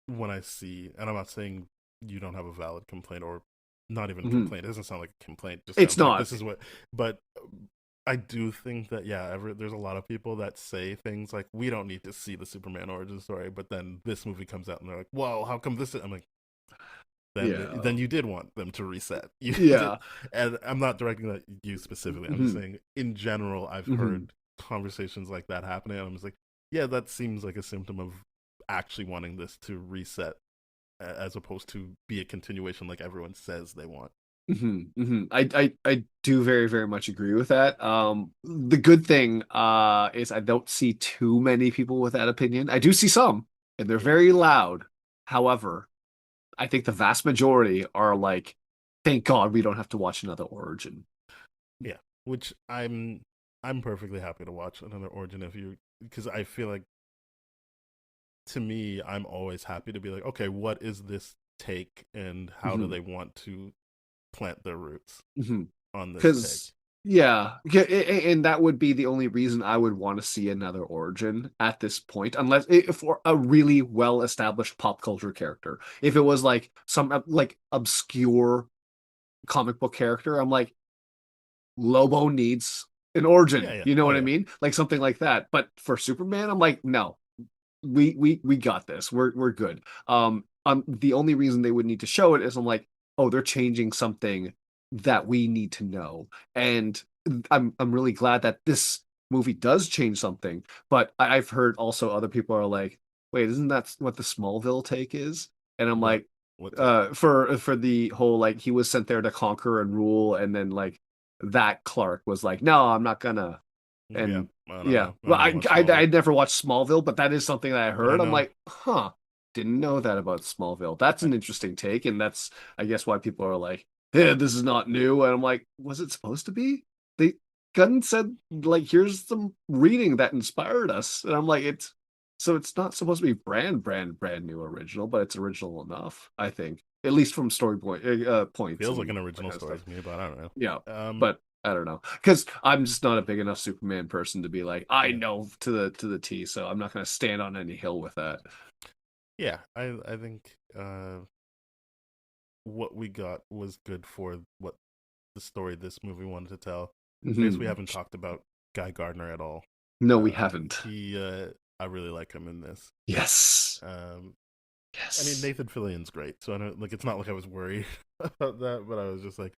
when I see, and I'm not saying you don't have a valid complaint, or not even Mhm. complaint. It doesn't sound like a complaint. It just It's sounds like not. this is what. But I do think that there's a lot of people that say things like we don't need to see the Superman origin story, but then this movie comes out and they're like, "Whoa, how come this?" I'm like, Yeah. then you did want them to reset. You did, Yeah. and I'm not directing that you specifically. I'm just Mhm. saying in general. I've Mhm. heard conversations like that happening, and I'm just like, yeah, that seems like a symptom of actually wanting this to reset, as opposed to be a continuation like everyone says they want. I do very, very much agree with that. The good thing is I don't see too many people with that opinion. I do see some, and they're Yeah, very loud. However, I think the vast majority are like, thank God we don't have to watch another Origin. yeah. Which I'm perfectly happy to watch another origin if you because I feel like to me I'm always happy to be like, okay, what is this take and how do Hmm they want to plant their roots hmm on this take? Because yeah, and that would be the only reason I would want to see another Origin at this point, unless if for a really well-established pop culture character. If it was like some like obscure comic book character, I'm like Lobo needs an Yeah, origin. yeah, You know oh what I yeah, mean? Like something like that. But for Superman, I'm like, no, we got this. We're good. The only reason they would need to show it is I'm like, oh, they're changing something that we need to know. And I'm really glad that this movie does change something. But I've heard also other people are like, wait, isn't that what the Smallville take is? And I'm what like, what take? for the whole like he was sent there to conquer and rule, and then like that Clark was like, no, I'm not gonna. Yeah, And I don't yeah, know, I well, haven't watched Smallville, I never watched Smallville, but that is something that I but I heard. I'm know. like, huh, didn't know that about Smallville. That's I, an interesting take, and that's I guess why people are like, yeah, this is not new. And I'm like, was it supposed to be? They Gunn said like, here's some reading that inspired us, and I'm like, it's not supposed to be brand new original, but it's original enough, I think, at least from story points feels like and an that original kind of story stuff. to me, but I don't know. Yeah, Um, but I don't know because I'm just not a big enough Superman person to be like I yeah, know to the T. So I'm not going to stand on any hill with that. yeah. I think what we got was good for what the story this movie wanted to tell. I guess we Hmm haven't talked about Guy Gardner at all. No, we haven't. He, I really like him in this. Yes, Um, I mean yes. Nathan Fillion's great, so I don't like. It's not like I was worried about that, but I was just like,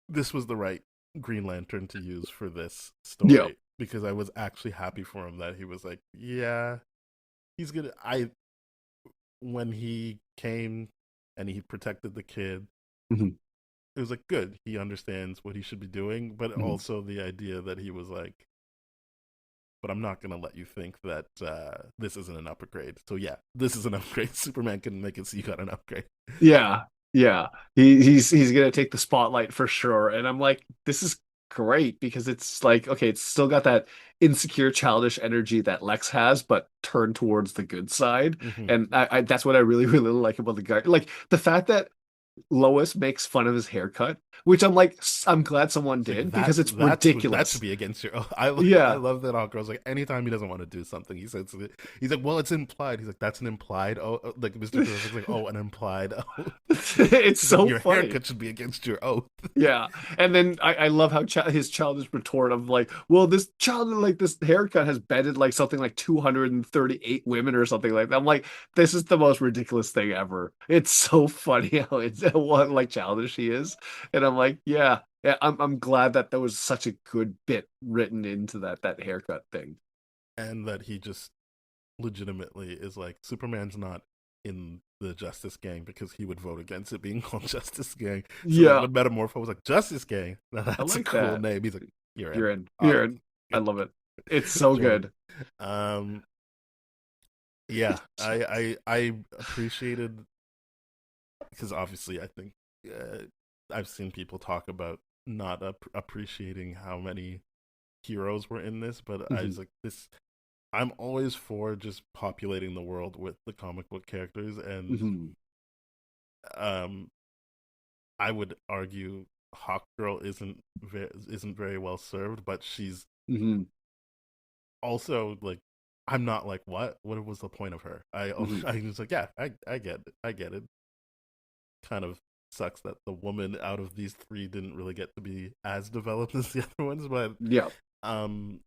this was the right Green Lantern to use for this Yep. story because I was actually happy for him that he was like, yeah, he's gonna. I when he came and he protected the kid, hmm it was like good. He understands what he should be doing, but hmm also the idea that he was like, but I'm not gonna let you think that this isn't an upgrade. So yeah, this is an upgrade. Superman can make it so you got an upgrade. Yeah, yeah. He's gonna take the spotlight for sure. And I'm like, this is great because it's like, okay, it's still got that insecure, childish energy that Lex has, but turned towards the good side. Hmm. And I that's what I really, really like about the guy. Like the fact that Lois makes fun of his haircut, which I'm like, I'm glad someone It's like did because it's that should ridiculous. be against your. I Yeah. love that Hawkgirl's like anytime he doesn't want to do something, he says he's like, well, it's implied. He's like, that's an implied. Like Mr. Terrific's like, oh, an implied. Oh, It's he's like, so your funny. haircut should be against your oath. Yeah, and then I love how his childish retort of like, well, this child like this haircut has bedded like something like 238 women or something like that. I'm like, this is the most ridiculous thing ever. It's so funny how it's what like childish he is, and I'm like, yeah. I'm glad that there was such a good bit written into that haircut thing. And that he just legitimately is like Superman's not in the Justice Gang because he would vote against it being called Justice Gang. So like Yeah, when Metamorpho was like Justice Gang, now I that's a like cool that. name. He's like, you're in. You're in. All You're right, in. I good, love it. It's so join. good. Um, yeah, I appreciated because obviously I think I've seen people talk about not appreciating how many heroes were in this, but I was Mhm, like this. I'm always for just populating the world with the comic book characters, and mhm, um, I would argue Hawkgirl isn't very well served, but she's mhm, also like I'm not like what was the point of her? I mhm. I was like yeah I get it. kind of sucks that the woman out of these three didn't really get to be as developed as the other ones. But Yeah. um,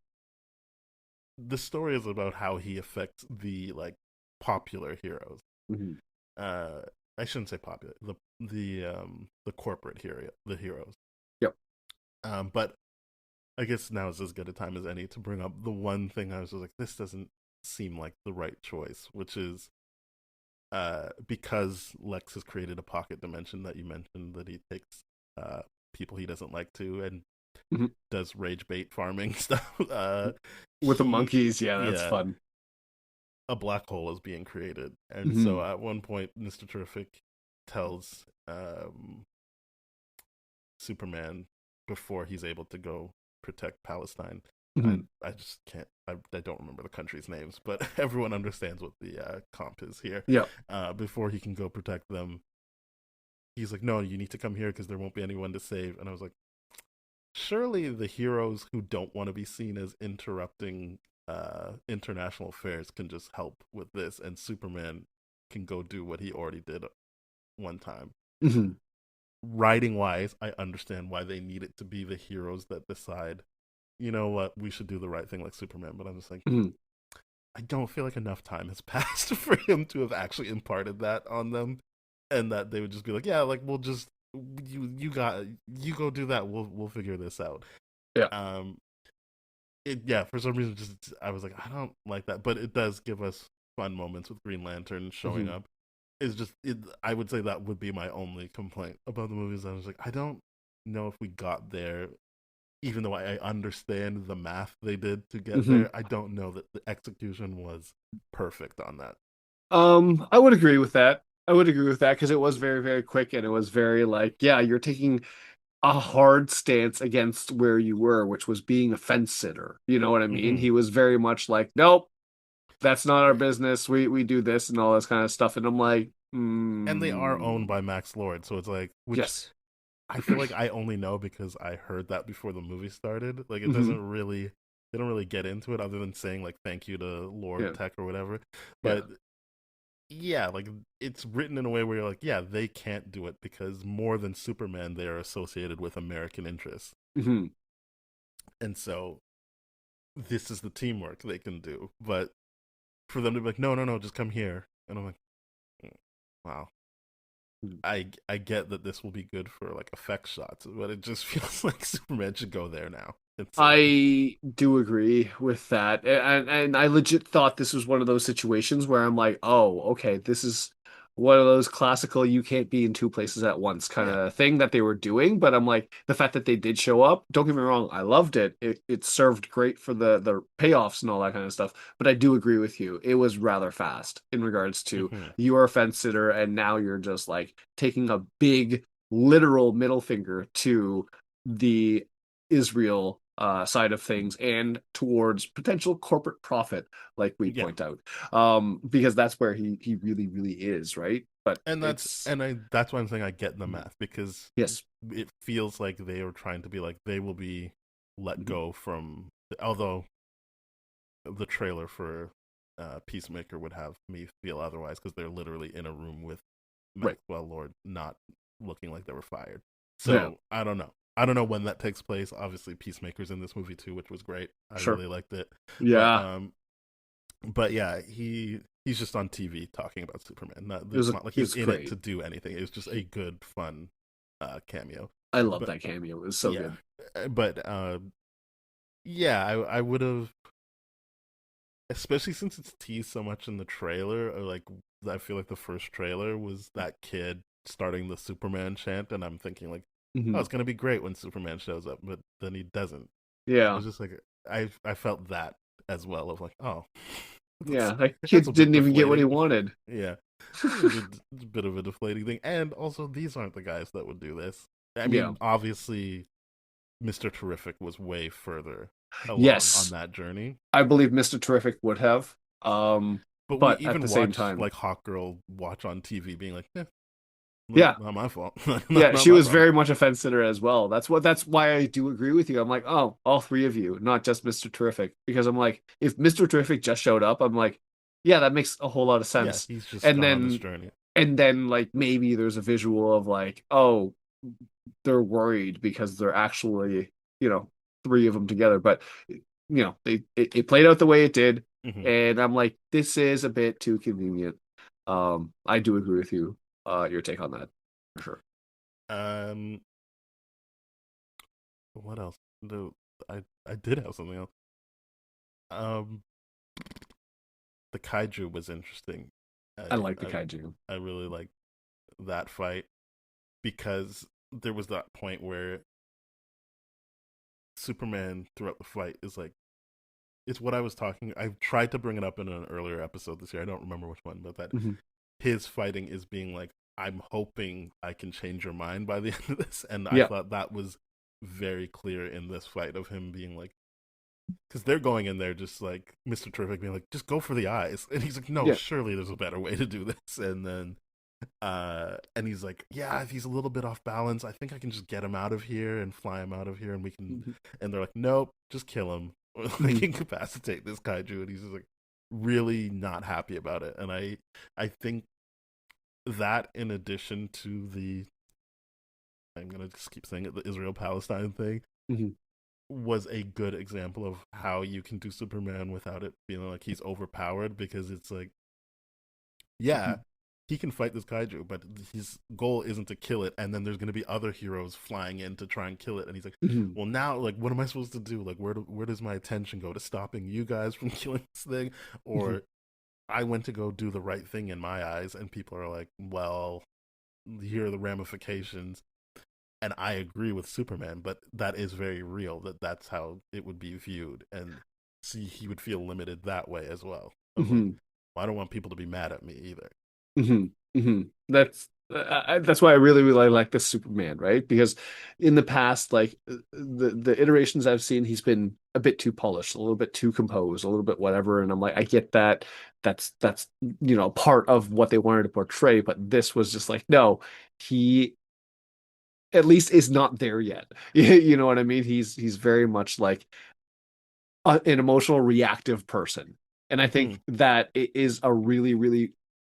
the story is about how he affects the like popular heroes. Hmm. Uh, I shouldn't say popular. The corporate the heroes. Yep. But I guess now is as good a time as any to bring up the one thing I was just like, this doesn't seem like the right choice, which is because Lex has created a pocket dimension that you mentioned that he takes people he doesn't like to and Hmm. does rage bait farming stuff. With the monkeys, yeah, that's Yeah, fun. a black hole is being created, and so Hmm. at one point, Mr. Terrific tells Superman before he's able to go protect Palestine. Hmm. I just can't. I don't remember the countries' names, but everyone understands what the comp is here. Yeah. Before he can go protect them, he's like, "No, you need to come here because there won't be anyone to save." And I was like, "Surely the heroes who don't want to be seen as interrupting international affairs can just help with this, and Superman can go do what he already did one time." Hmm. Writing wise, I understand why they need it to be the heroes that decide, you know what, we should do the right thing like Superman. But I'm just like, Hmm. I don't feel like enough time has passed for him to have actually imparted that on them, and that they would just be like, yeah, like we'll just you go do that. We'll figure this out. Yeah. Um, yeah, for some reason, just I was like, I don't like that, but it does give us fun moments with Green Lantern showing Hmm. up. It's just I would say that would be my only complaint about the movies. I was like, I don't know if we got there, even though I understand the math they did to get Hmm. there. I don't know that the execution was perfect on that. I would agree with that. I would agree with that because it was very, very quick and it was very like, yeah, you're taking a hard stance against where you were, which was being a fence sitter. You know what I mean? Mm-hmm. He was very much like, nope, that's not our business. We do this and all this kind of stuff. And I'm like, And they are owned by Max Lord, so it's like, which yes. I feel like I only know because I heard that before the movie started. Like, it Hmm. doesn't really, they don't really get into it other than saying like thank you to Yeah. Lord Tech or whatever. Yeah. But yeah, like it's written in a way where you're like, yeah, they can't do it because more than Superman, they are associated with American interests, Hmm. and so this is the teamwork they can do. But for them to be like, no, no, no, just come here, and I'm like, "Mm, wow. I get that this will be good for like effect shots, but it just feels like Superman should go there now and save them. I do agree with that. And I legit thought this was one of those situations where I'm like, oh, okay, this is one of those classical you can't be in two places at once kind Yeah. of thing that they were doing. But I'm like, the fact that they did show up, don't get me wrong, I loved it. It served great for the payoffs and all that kind of stuff. But I do agree with you. It was rather fast in regards to Mm-hmm. you are a fence sitter and now you're just like taking a big literal middle finger to the Israel side of things and towards potential corporate profit, like we Yeah, point out, because that's where he really really is, right? But and it's that's why I'm saying I get the math because yes. it feels like they are trying to be like they will be let Mhm. go from. Although the trailer for Peacemaker would have me feel otherwise because they're literally in a room with Right. Maxwell Lord, not looking like they were fired. Yeah. So I don't know. I don't know when that takes place. Obviously, Peacemaker's in this movie too, which was great. I Sure. really liked it. But Yeah. yeah, he's just on TV talking about Superman. It was It's not like it he's was in it to great. do anything. It was just a good, fun cameo. I love But that cameo. It was so yeah, good. but yeah, I would have, especially since it's teased so much in the trailer. Or like, I feel like the first trailer was that kid starting the Superman chant, and I'm thinking like, oh, Hmm. it's gonna be great when Superman shows up, but then he doesn't. I Yeah. was just like, I felt that as well of like, oh, Yeah. That that's a kid bit didn't even get what he deflating. wanted. Yeah, a bit of a deflating thing, and also these aren't the guys that would do this. I Yeah. mean, obviously, Mister Terrific was way further along on Yes. that journey, I believe Mr. Terrific would have. Um, but we but at the even same watched time, like Hawk Girl watch on TV, being like, yeah. not my fault, Yeah, not she my was problem. very much a fence sitter as well. That's why I do agree with you. I'm like, oh, all three of you, not just Mr. Terrific. Because I'm like, if Mr. Terrific just showed up, I'm like, yeah, that makes a whole lot of Yeah, sense. he's just And gone on this then journey. and then like maybe there's a visual of like, oh, they're worried because they're actually, you know, three of them together. But it played out the way it did, Hmm. and I'm like, this is a bit too convenient. I do agree with you, your take on that for sure. Um, what else? No, I did have something else. Um, the kaiju was interesting. I like the I kaiju. I really like that fight because there was that point where Superman throughout the fight is like, it's what I was talking. I tried to bring it up in an earlier episode this year. I don't remember which one, but that Hmm. his fighting is being like, I'm hoping I can change your mind by the end of this, and I Yeah. thought that was very clear in this fight of him being like, because they're going in there just like Mr. Terrific being like, just go for the eyes, and he's like, no, Yeah. surely there's a better way to do this, and then and he's like, yeah, if he's a little bit off balance, I think I can just get him out of here and fly him out of here, and we can. Hmm. And they're like, nope, just kill him, or like Hmm. incapacitate this kaiju, and he's just like really not happy about it. And I think that in addition to the, I'm gonna just keep saying it, the Israel Palestine thing Hmm. was a good example of how you can do Superman without it feeling like he's overpowered, because it's like, yeah, he can fight this kaiju, but his goal isn't to kill it. And then there's going to be other heroes flying in to try and kill it. And he's like, Hmm. well, now, like, what am I supposed to do? Like, where does my attention go? To stopping you guys from killing this thing? Hmm. Or I went to go do the right thing in my eyes, and people are like, well, here are the ramifications. And I agree with Superman, but that is very real. That's how it would be viewed, and see, he would feel limited that way as well. Of like, Hmm. well, I don't want people to be mad at me either. Hmm. Hmm. That's why I really really like this Superman, right? Because in the past, like the iterations I've seen, he's been a bit too polished, a little bit too composed, a little bit whatever, and I'm like, I get that. That's part of what they wanted to portray, but this was just like, no, he at least is not there yet. You know what I mean? He's very much like an emotional reactive person, and I think Mm, that it is a really really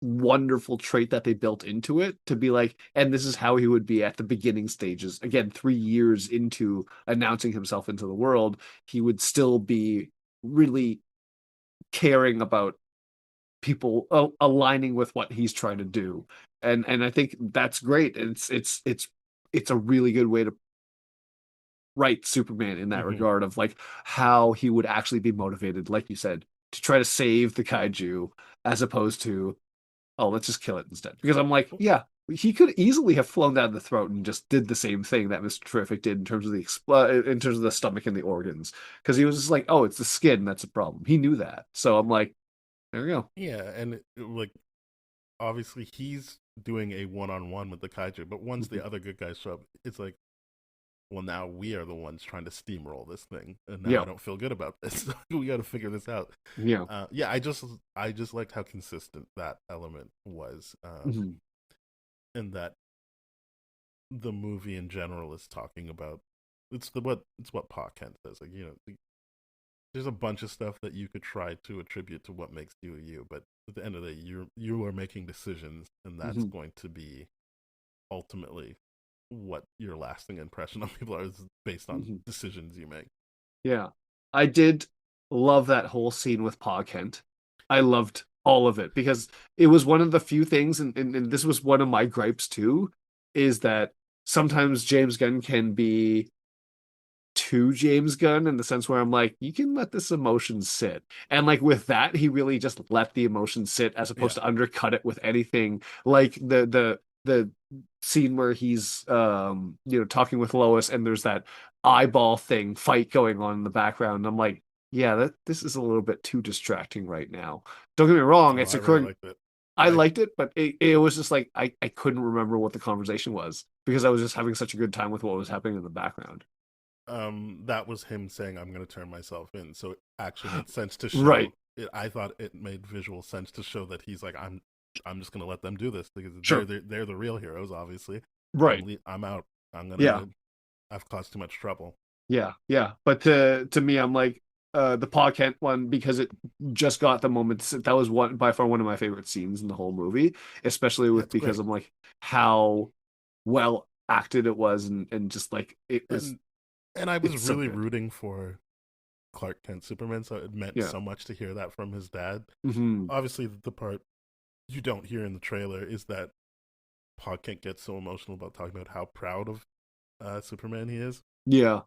wonderful trait that they built into it to be like, and this is how he would be at the beginning stages, again 3 years into announcing himself into the world. He would still be really caring about people aligning with what he's trying to do, and I think that's great. It's a really good way to write Superman in that mm-hmm. regard of like how he would actually be motivated, like you said, to try to save the kaiju as opposed to, oh, let's just kill it instead. Because I'm like, yeah, he could easily have flown down the throat and just did the same thing that Mr. Terrific did in terms of in terms of the stomach and the organs. Because he was just like, oh, it's the skin that's a problem. He knew that. So I'm like, there we go. Yeah, and like obviously he's doing a one-on-one with the kaiju, but once Mhm. the other good guys show up, it's like, well, now we are the ones trying to steamroll this thing, and now I Yeah. don't feel good about this. We got to figure this out. Yeah. Yeah, I just liked how consistent that element was, Hmm. and that the movie in general is talking about. It's what Pa Kent says. Like, there's a bunch of stuff that you could try to attribute to what makes you you, but at the end of the day, you are making decisions, and that's Hmm. going to be ultimately what your lasting impression on people are, is based on Hmm. decisions you make. Yeah. I did love that whole scene with Pa Kent. I loved all of it because it was one of the few things, and this was one of my gripes too, is that sometimes James Gunn can be too James Gunn in the sense where I'm like, you can let this emotion sit. And like with that, he really just let the emotion sit as opposed Yeah. to undercut it with anything like the scene where he's talking with Lois and there's that eyeball thing fight going on in the background. I'm like, yeah, this is a little bit too distracting right now. Don't get me wrong, Oh, it's I a really current liked it. I I liked it, but it was just like I couldn't remember what the conversation was because I was just having such a good time with what was happening in the background. That was him saying, I'm going to turn myself in, so it actually made sense to Right. show it. I thought it made visual sense to show that he's like, I'm just going to let them do this, because Sure. they're the real heroes, obviously. Right. I'm out. I'm Yeah. gonna I've caused too much trouble. Yeah. Yeah. But to me, I'm like, the Pa Kent one because it just got the moment. That was one by far one of my favorite scenes in the whole movie, especially Yeah, with it's because great. I'm like how well acted it was and just like it was And I was it's so really good. rooting for Clark Kent Superman, so it meant Yeah. so much to hear that from his dad. Hmm. Obviously, the part you don't hear in the trailer is that Pa Kent gets so emotional about talking about how proud of Superman he is. Yeah.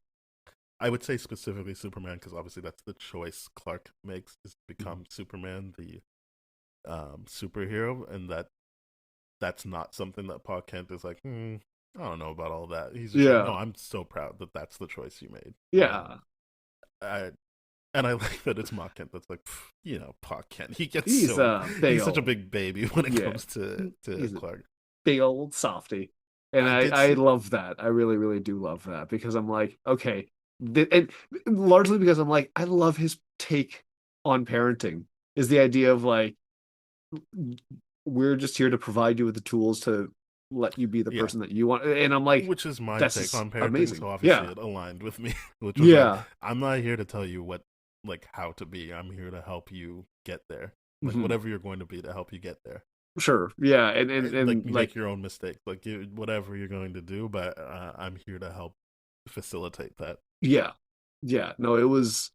I would say specifically Superman because obviously that's the choice Clark makes is to Mhm. become Superman, the superhero, and that's not something that Pa Kent is like. I don't know about all that. He's just like, no, Yeah. I'm so proud that that's the choice you made, Yeah. I, and I like that it's Ma Kent that's like, Pa Kent. He gets He's so a big he's such a old big baby when it yeah. comes to He's a Clark. big old softy. And I did I see, love that. I really, really do love that because I'm like, okay, and largely because I'm like, I love his take on parenting is the idea of like, we're just here to provide you with the tools to let you be the yeah, person that you want. And I'm like, which is my that's take just on parenting. amazing. So obviously Yeah. it aligned with me, which was like, Yeah. I'm not here to tell you how to be. I'm here to help you get there. Like Hmm. whatever you're going to be to help you get there. Sure. Yeah. Like And you like, make your own mistakes, like whatever you're going to do. But I'm here to help facilitate that. yeah. Yeah. No, it was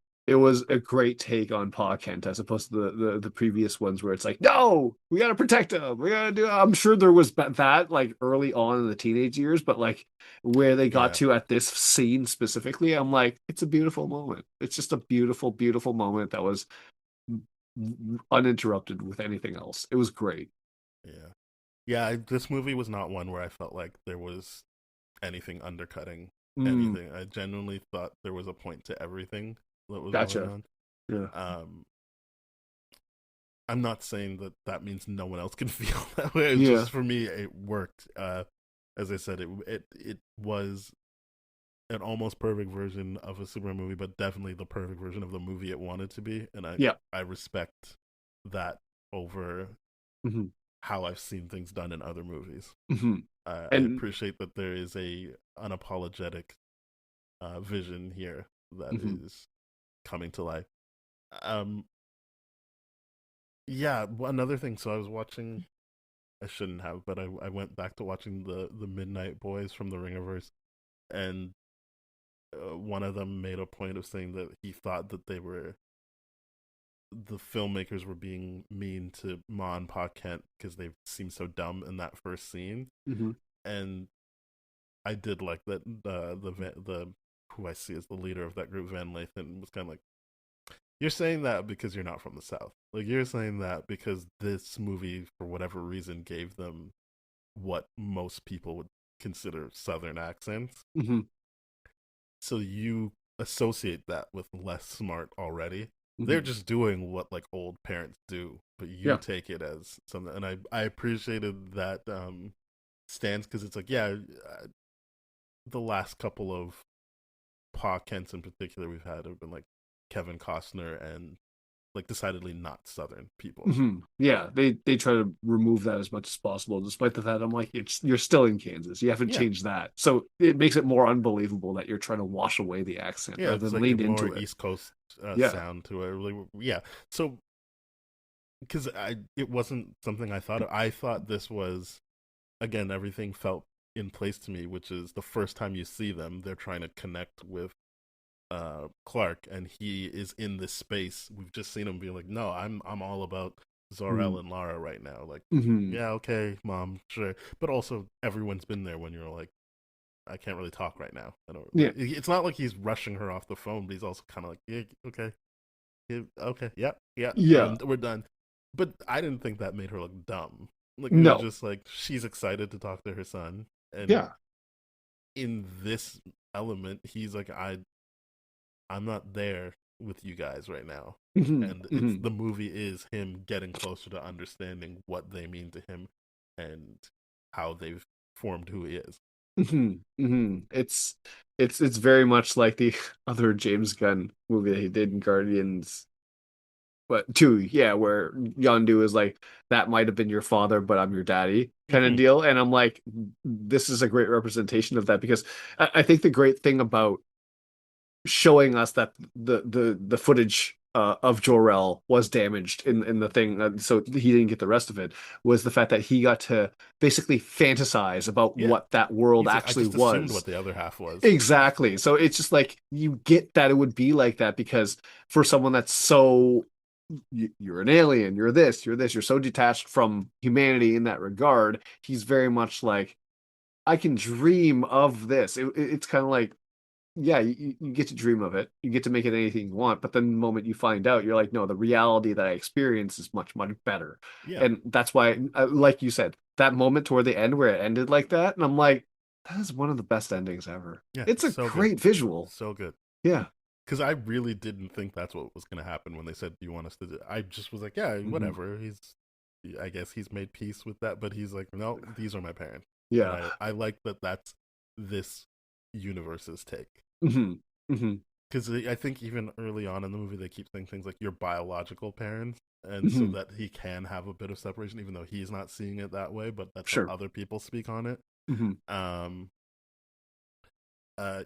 a great take on Pa Kent as opposed to the previous ones where it's like, no, we gotta protect him. We gotta do. I'm sure there was that like early on in the teenage years, but like where they got Yeah, to at this scene specifically, I'm like, it's a beautiful moment. It's just a beautiful, beautiful moment that was uninterrupted with anything else. It was great. yeah, yeah. This movie was not one where I felt like there was anything undercutting Mm, anything. I genuinely thought there was a point to everything that was going gotcha. on. Yeah. Um, I'm not saying that that means no one else can feel that way. It's Yeah. just for me, it worked. As I said, it was an almost perfect version of a Superman movie, but definitely the perfect version of the movie it wanted to be, and Yeah. I respect that over Hmm. how I've seen things done in other movies. Hmm. I And appreciate that there is a unapologetic vision here that mhm. is coming to life. Um, yeah, another thing. So I was watching. I shouldn't have, but I went back to watching the Midnight Boys from the Ringerverse, and one of them made a point of saying that he thought that the filmmakers were being mean to Ma and Pa Kent because they seemed so dumb in that first scene, Hmm. and I did like that the who I see as the leader of that group, Van Lathan, was kind of like, you're saying that because you're not from the South. Like you're saying that because this movie, for whatever reason, gave them what most people would consider Southern accents. Hmm. So you associate that with less smart already. They're Hmm. just doing what like old parents do, but you Yeah. take it as something. And I appreciated that stance because it's like, yeah, the last couple of Pa Kents in particular we've had have been like Kevin Costner and like decidedly not Southern people. Hmm. Yeah, they try to remove that as much as possible, despite the fact I'm like, it's you're still in Kansas. You haven't Yeah, changed that. So it makes it more unbelievable that you're trying to wash away the accent yeah, rather it's than like a lean more into it. East Coast Yeah. sound to it. Really, yeah. So because it wasn't something I thought of. I thought this was again everything felt in place to me, which is the first time you see them, they're trying to connect with Clark, and he is in this space. We've just seen him be like, "No, I'm all about Zor-El Mm-hmm. and Lara right now." Like, Mm-hmm. yeah, okay, mom, sure, but also everyone's been there when you're like, I can't really talk right now. I don't. Yeah. It's not like he's rushing her off the phone, but he's also kind of like, yeah, okay, yeah, okay, yeah, yeah, Yeah. we're done. But I didn't think that made her look dumb. Like it was No. just like she's excited to talk to her son, and Yeah. in this element, he's like, I'm not there with you guys right now. Hmm. And it's Hmm. the movie is him getting closer to understanding what they mean to him and how they've formed who he is. Hmm. Hmm. It's very much like the other James Gunn movie that he did in Guardians. But two, yeah, where Yondu is like, that might have been your father, but I'm your daddy kind of Mm-hmm. deal. And I'm like, this is a great representation of that because I think the great thing about showing us that the footage of Jor-El was damaged in the thing, so he didn't get the rest of it, was the fact that he got to basically fantasize about Yeah. what that world He's like, I actually just assumed was. what the other half was. Exactly. So it's just like you get that it would be like that because for someone that's so you're an alien, you're this, you're so detached from humanity in that regard, he's very much like, I can dream of this. It's kind of like, yeah, you get to dream of it. You get to make it anything you want. But then the moment you find out, you're like, no, the reality that I experience is much, much better. Yeah. And that's why, like you said, that moment toward the end where it ended like that, and I'm like, that is one of the best endings ever. Yeah. It's a So good. great visual. So good. Yeah. Because I really didn't think that's what was going to happen when they said, "Do you want us to do?" I just was like, "Yeah, whatever." I guess he's made peace with that, but he's like, "No, these are my parents." Yeah. And I like that. That's this universe's take. hmm hmm Because I think even early on in the movie, they keep saying things like your biological parents, and so hmm that he can have a bit of separation, even though he's not seeing it that way, but that's how Sure. other people speak on it. hmm Um.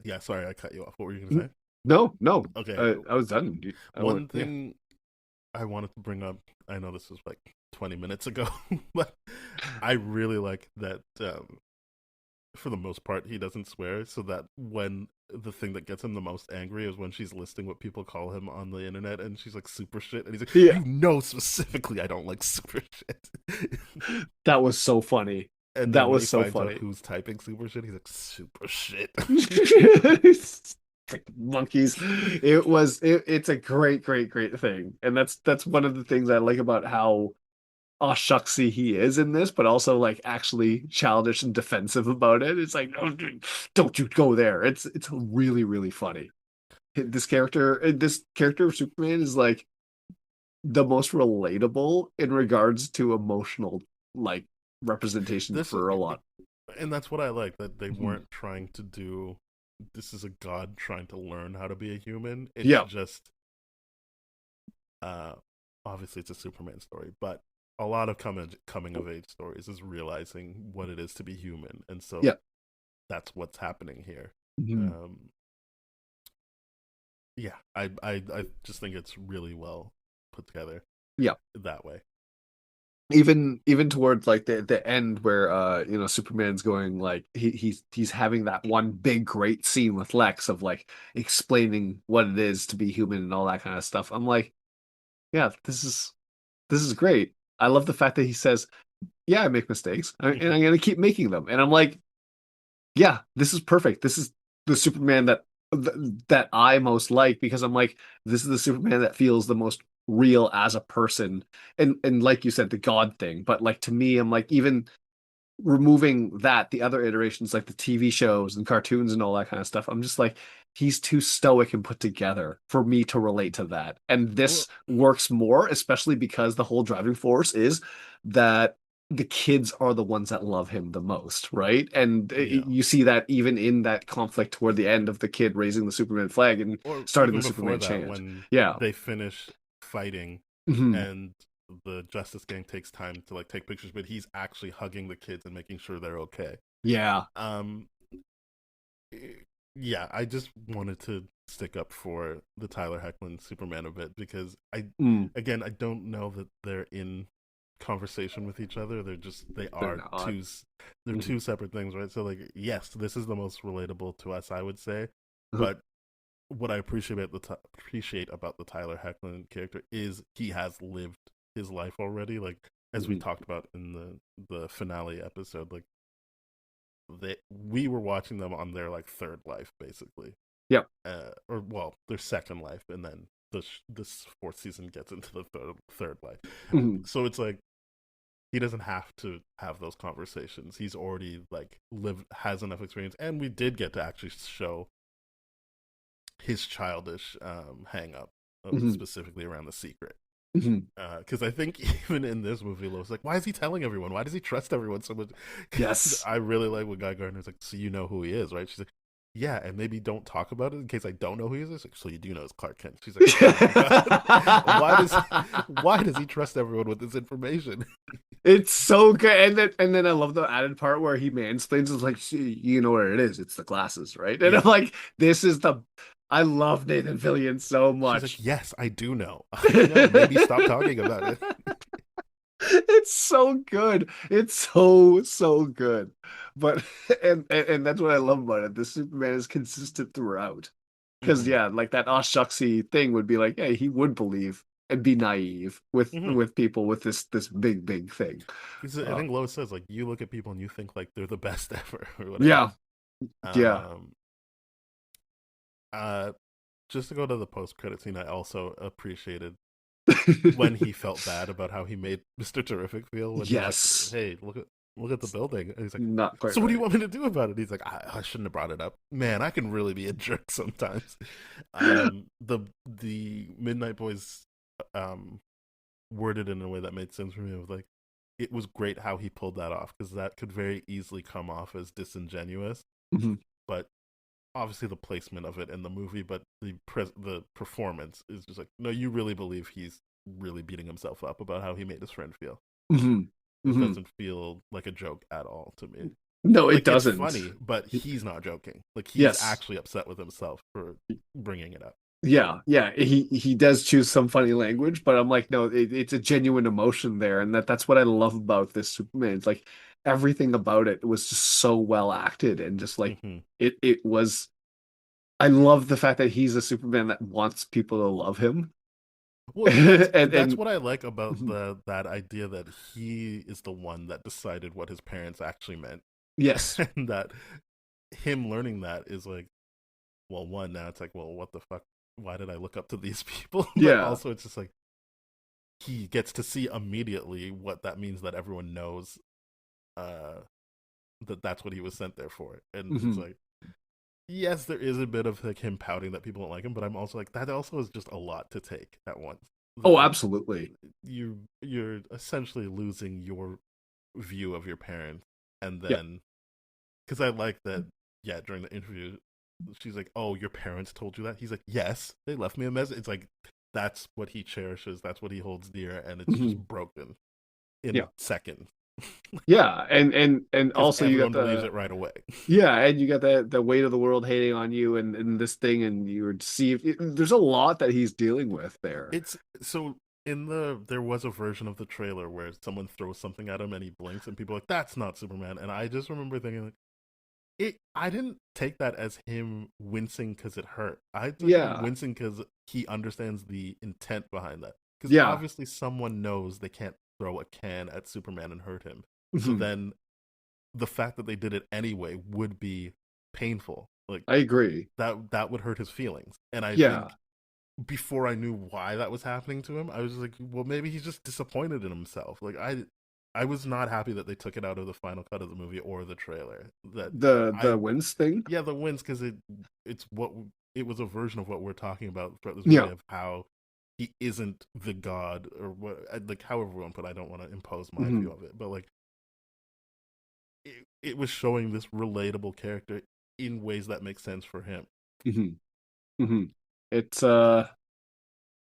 Yeah. Sorry, I cut you off. What were you gonna say? No, no. Okay. I was done. One thing I wanted to bring up, I know this was like 20 minutes ago, but I really like that for the most part he doesn't swear, so that when the thing that gets him the most angry is when she's listing what people call him on the internet and she's like super shit and he's like, Yeah. you know specifically I don't like super shit. That was so funny. And That then when was he so finds out funny. who's typing super shit, he's like, super shit. Like monkeys. It's a great thing. And that's one of the things I like about how aw shucksy he is in this, but also like actually childish and defensive about it. It's like, oh, don't you go there. It's really, really funny. This character of Superman is like the most relatable in regards to emotional like representation This for a lot. and that's what I like, that they Mhm. weren't trying to do this is a god trying to learn how to be a human. It's Yeah. just uh obviously it's a Superman story, but a lot of coming of age stories is realizing what it is to be human, and so Yeah. that's what's happening here. Mhm. Um yeah, I just think it's really well put together Yeah. that way. Even towards like the end where Superman's going like he's having that one big great scene with Lex of like explaining what it is to be human and all that kind of stuff. I'm like, yeah, this is great. I love the fact that he says, yeah, I make mistakes and I'm gonna keep making them. And I'm like, yeah, this is perfect. This is the Superman that I most like because I'm like, this is the Superman that feels the most real as a person. And like you said, the God thing. But like to me, I'm like, even removing that, the other iterations like the TV shows and cartoons and all that kind of stuff, I'm just like, he's too stoic and put together for me to relate to that. And Well, this works more, especially because the whole driving force is that the kids are the ones that love him the most, right? And yeah. you see that even in that conflict toward the end of the kid raising the Superman flag and Or starting even the before Superman that, chant. when Yeah. they finish fighting Mhm. and the Justice Gang takes time to like take pictures, but he's actually hugging the kids and making sure they're okay. Yeah. Um, yeah, I just wanted to stick up for the Tyler Hoechlin Superman a bit because Mm, again, I don't know that they're in conversation with each other. They they're are not. they're Mhm. two separate things, right? So like, yes, this is the most relatable to us, I would say, Uh-huh. but what I appreciate about the Tyler Hoechlin character is he has lived his life already. Like as we Mhm. talked about in the finale episode, like we were watching them on their like third life, basically, Yep. or well, their second life, and then this fourth season gets into the third life. Mhm. So it's like he doesn't have to have those conversations. He's already like has enough experience, and we did get to actually show his childish hang up, Mhm. specifically around the secret. Mhm. Because I think even in this movie, Lois like, why is he telling everyone? Why does he trust everyone so much? Yes. I really like when Guy Gardner's like, so you know who he is, right? She's like, yeah, and maybe don't talk about it in case I don't know who he is. Like, so you do know it's Clark Kent. She's like, oh my god, why does he trust everyone with this information? It's so good, and then I love the added part where he mansplains. It's like, "See, you know what it is? It's the glasses, right?" And I'm Yeah, like, this is the. I love Nathan Fillion so She's like, much. yes, I do know. I know. Maybe stop talking about it. It's so good. It's so good. But and that's what I love about it. The Superman is consistent throughout. Because Hmm. yeah, like that aw shucksy thing would be like, hey, he would believe and be naive Hmm. with people with this big thing. Because I Uh, think Lois says, like, you look at people and you think like they're the best ever or whatever. yeah, yeah. Um, uh, just to go to the post credit scene, I also appreciated when he felt bad about how he made Mr. Terrific feel when he's like, Yes. "Hey, look at the building." And he's like, Not quite "So what do you right. want me to do about it?" He's like, I shouldn't have brought it up. Man, I can really be a jerk sometimes." The Midnight Boys um worded in a way that made sense for me. It was like, it was great how he pulled that off, because that could very easily come off as disingenuous, Mhm. but obviously the placement of it in the movie, but the performance is just like, no, you really believe he's really beating himself up about how he made his friend feel. Mhm. It Mhm. doesn't feel like a joke at all to me. No, it Like, it's doesn't. funny, but he's not joking. Like, he's Yes. actually upset with himself for bringing it up. Yeah, yeah. He does choose some funny language, but I'm like, no, it's a genuine emotion there, and that's what I love about this Superman. It's like everything about it was just so well acted, and just like Hmm. it was. I love the fact that he's a Superman that wants people to love him, Well, that's and what I like about mhm. the that idea that he is the one that decided what his parents actually meant, Yes, and that him learning that is like, well, one, now it's like, well, what the fuck? Why did I look up to these people? But yeah, also, it's just like, he gets to see immediately what that means, that everyone knows uh, that that's what he was sent there for. And it's hmm like, yes, there is a bit of like him pouting that people don't like him, but I'm also like, that also is just a lot to take at once. That Oh, like, absolutely. you're essentially losing your view of your parents, and Yeah, then, because I like that, yeah, during the interview, she's like, "Oh, your parents told you that?" He's like, "Yes, they left me a message." It's like, that's what he cherishes, that's what he holds dear, and it's just hmm broken in yeah, seconds yeah, and because also you got everyone believes the it right away. yeah, and you got the weight of the world hating on you and this thing, and you were deceived. There's a lot that he's dealing with there. It's so, there was a version of the trailer where someone throws something at him and he blinks, and people are like, "That's not Superman," and I just remember thinking like, I didn't take that as him wincing because it hurt. I took him Yeah, wincing because he understands the intent behind that. Because yeah, obviously someone knows they can't throw a can at Superman and hurt him. So mhm. then the fact that they did it anyway would be painful. Like, I agree. that would hurt his feelings. And I Yeah, think before I knew why that was happening to him, I was like, well, maybe he's just disappointed in himself. Like, I was not happy that they took it out of the final cut of the movie or the trailer. That the I wins thing. Yeah, the wins, because it's what it was a version of what we're talking about throughout this movie, Yeah, of how he isn't the god, or what, like, however one put. I don't want to impose my hmm view of it, but like, it was showing this relatable character in ways that make sense for him. hmm hmm It's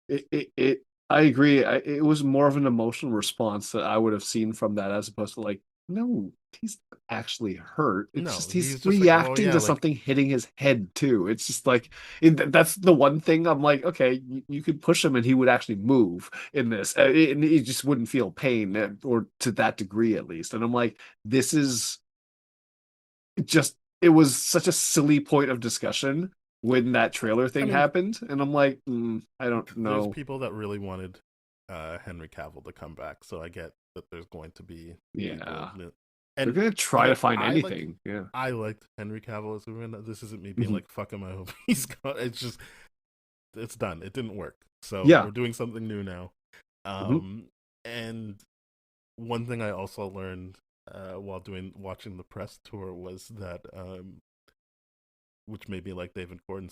it I agree. It was more of an emotional response that I would have seen from that, as opposed to like, no, he's not actually hurt. It's No, just he's he's just like, well, reacting yeah, to like, something hitting his head too. It's just like that's the one thing I'm like, okay, you could push him and he would actually move in this, and he just wouldn't feel pain, or to that degree at least. And I'm like, this is just it was such a silly point of discussion when that trailer I thing mean, happened, and I'm like, I don't there's know. people that really wanted Henry Cavill to come back, so I get that there's going to be people, Yeah. They're and gonna try to again, find anything. Yeah. I liked Henry Cavill as Superman. This isn't me being Mhm. like, fuck him, I hope he's gone. It's just, it's done. It didn't work. So Yeah. we're doing something new now. Mhm. And one thing I also learned while watching the press tour was that, which made me like David Corn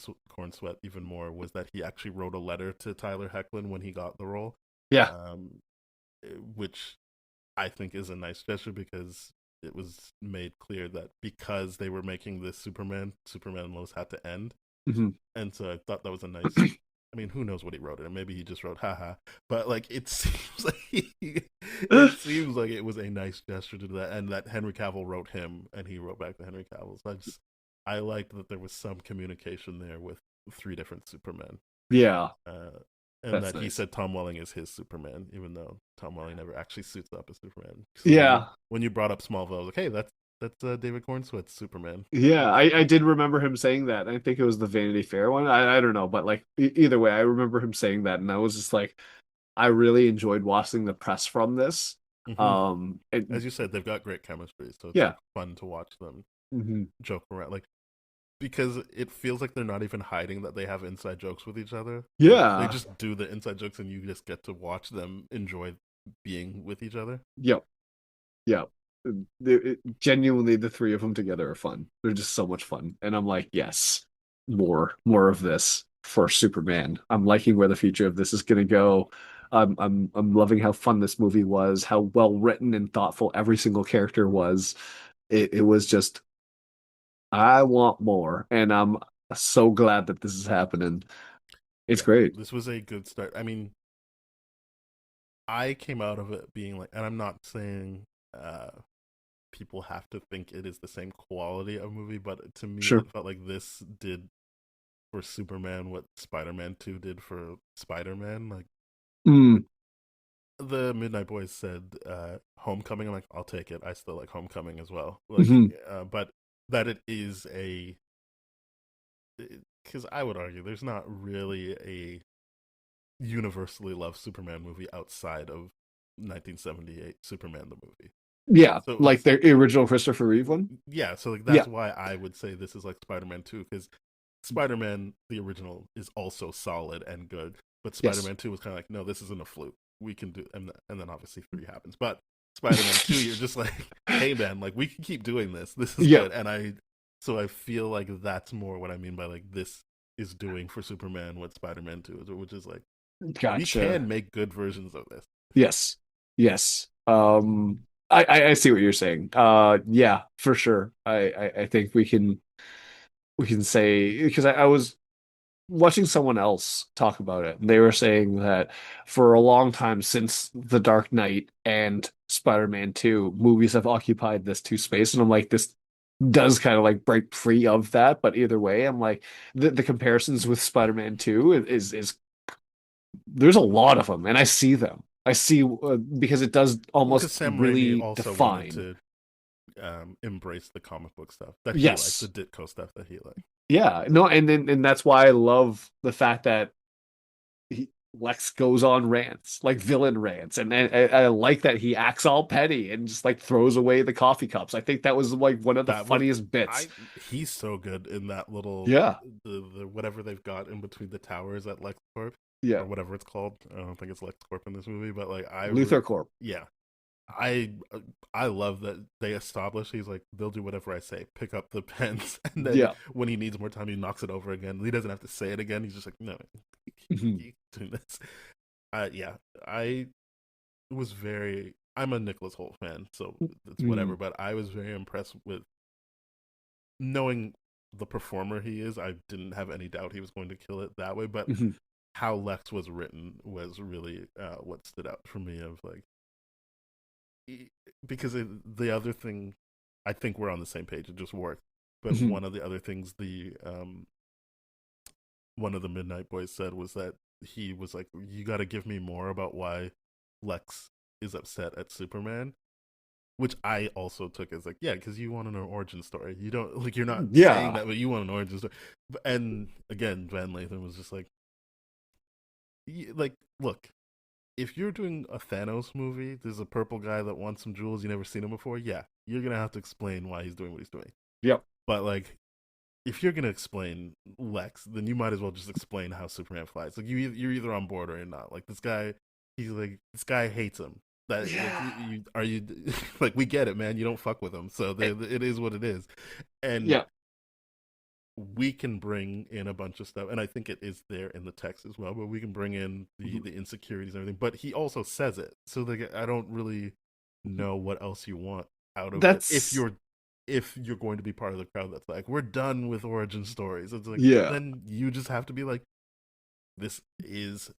Sweat even more, was that he actually wrote a letter to Tyler Hoechlin when he got the role, Yeah. um, which I think is a nice gesture, because it was made clear that because they were making this Superman and Lois had to end. Mhm. And so I thought that was a nice. I mean, who knows what he wrote it? And maybe he just wrote "haha," but like, it seems like it seems like it was a nice gesture to do that, and that Henry Cavill wrote him, and he wrote back to Henry Cavill. So I liked that there was some communication there with three different Supermen. Yeah, Uh, and that's that he nice. said Tom Welling is his Superman, even though Tom Welling never actually suits up as Superman. So Yeah, when you brought up Smallville, I was like, hey, that's David Cornsweet's Superman. yeah, I did remember him saying that. I think it was the Vanity Fair one. I don't know, but like either way, I remember him saying that, and I was just like, I really enjoyed watching the press from this. Hmm. And As you said, they've got great chemistry, so it's yeah, like fun to watch them hmm joke around. Like because it feels like they're not even hiding that they have inside jokes with each other. Like they yeah, just do the inside jokes, and you just get to watch them enjoy being with each other. yep, yep. Genuinely, the three of them together are fun. They're just so much fun, and I'm like, yes, more of this for Superman. I'm liking where the future of this is going to go. I'm loving how fun this movie was, how well written and thoughtful every single character was. It was just I want more, and I'm so glad that this is happening. It's Yeah, great. this was a good start. I mean, I came out of it being like, and I'm not saying uh, people have to think it is the same quality of movie, but to me, Sure. it felt like this did for Superman what Spider-Man 2 did for Spider-Man. Like Mm, the Midnight Boys said, Homecoming. I'm like, I'll take it. I still like Homecoming as well. Like, hmm but that it is because I would argue there's not really a universally loved Superman movie outside of 1978 Superman the movie. Yeah, So like it's the original Christopher Reeve one. yeah, so like Yeah. that's why I would say this is like Spider-Man 2 because Spider-Man the original is also solid and good, but Yes. Spider-Man 2 was kind of like no, this isn't a fluke. We can do and then obviously 3 happens. But Spider-Man 2 you're just like hey man, like we can keep doing this. This is Yeah. good. And I feel like that's more what I mean by like this is doing for Superman what Spider-Man 2 is, which is like we Gotcha. can make good versions of this. Yes. Yes. I see what you're saying. Yeah, for sure. I think we can say because I was watching someone else talk about it. They were saying that for a long time since The Dark Knight and Spider-Man 2, movies have occupied this two space. And I'm like, this does kind of like break free of that. But either way, I'm like, the comparisons with Spider-Man 2 is there's a lot of them, and I see them. I see because it does Well, because almost Sam Raimi really also wanted define. to embrace the comic book stuff that he liked, the Yes. Ditko stuff that he liked. Yeah. No, and that's why I love the fact that Lex goes on rants, like villain rants, and I like that he acts all petty and just like throws away the coffee cups. I think that was like one of the That was funniest bits. I. He's so good in that little Yeah, the whatever they've got in between the towers at LexCorp yeah. or whatever it's called. I don't think it's LexCorp in this movie, but like Luthor Corp. yeah, I I love that they establish he's like they'll do whatever I say. Pick up the pens, and then Yeah. when he needs more time, he knocks it over again. He doesn't have to say it again. He's just like, no, Mhm. keep doing this. Yeah, I was very. I'm a Nicholas Holt fan, so it's whatever. Mhm. But I was very impressed with knowing the performer he is. I didn't have any doubt he was going to kill it that way. But Mhm. how Lex was written was really what stood out for me. Of like because the other thing, I think we're on the same page. It just worked. But Mhm. one of the other things the one of the Midnight Boys said was that he was like, "You got to give me more about why Lex is upset at Superman." Which I also took as like, yeah, because you want an origin story. You don't like you're not saying Yeah. that, but you want an origin story. And again, Van Lathan was just like, like, look, if you're doing a Thanos movie, there's a purple guy that wants some jewels. You never seen him before. Yeah, you're gonna have to explain why he's doing what he's doing. Yep. But like, if you're gonna explain Lex, then you might as well just explain how Superman flies. Like you're either on board or you're not. Like this guy, he's like this guy hates him. That like Yeah. you are you like we get it, man. You don't fuck with him, so Eh, it is what it is, and Yeah. we can bring in a bunch of stuff, and I think it is there in the text as well. But we can bring in Mhm. the insecurities and everything. But he also says it, so like I don't really know what else you want out of it That's if you're going to be part of the crowd that's like we're done with origin stories. It's like yeah. then you just have to be like this is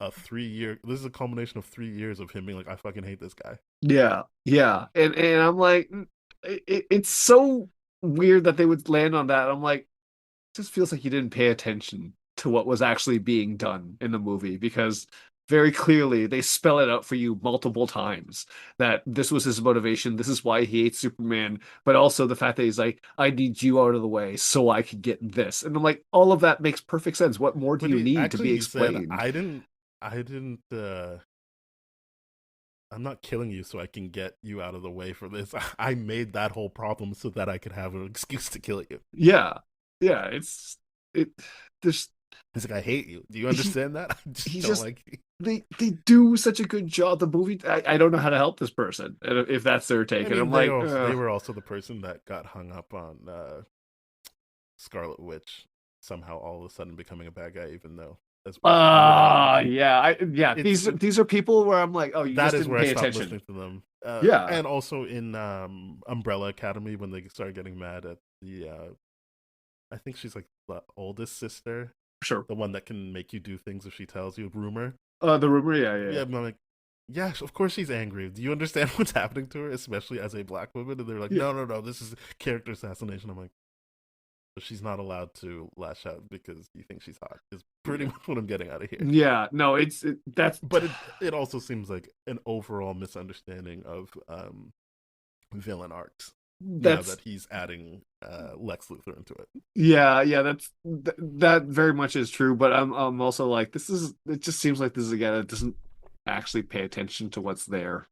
a 3 year. This is a culmination of 3 years of him being like I fucking hate this guy. Yeah. Yeah. And I'm like it's so weird that they would land on that. I'm like just feels like you didn't pay attention to what was actually being done in the movie because very clearly they spell it out for you multiple times that this was his motivation. This is why he hates Superman, but also the fact that he's like, I need you out of the way so I can get this. And I'm like, all of that makes perfect sense. What more do But you need to actually, be he said, explained? I didn't. I'm not killing you so I can get you out of the way for this. I made that whole problem so that I could have an excuse to kill you. Yeah. Yeah, it there's He's like, I hate you. Do you he understand that? I just he don't just like you. they do such a good job. The movie, I don't know how to help this person if that's their I take. And mean, I'm like, they were also the person that got hung up on Scarlet Witch somehow all of a sudden becoming a bad guy, even though as without yeah, yeah. it's These are people where I'm like, oh, you that just is didn't where I pay stopped attention. listening to them. Yeah, And also in Umbrella Academy when they started getting mad at the I think she's like the oldest sister, sure. the one that can make you do things if she tells you. Rumor, The rumor, yeah, yeah, yeah. I'm like, yeah, of course she's angry. Do you understand what's happening to her, especially as a black woman? And they're like, yeah, no, no, no, this is character assassination. I'm like, but she's not allowed to lash out because you think she's hot. Is pretty yeah. much what I'm getting out of here. Yeah, no, that's But it also seems like an overall misunderstanding of villain arcs now that's that he's adding Lex Luthor into it. yeah, yeah. That very much is true. But I'm also like, this is. It just seems like this is a guy that doesn't actually pay attention to what's there.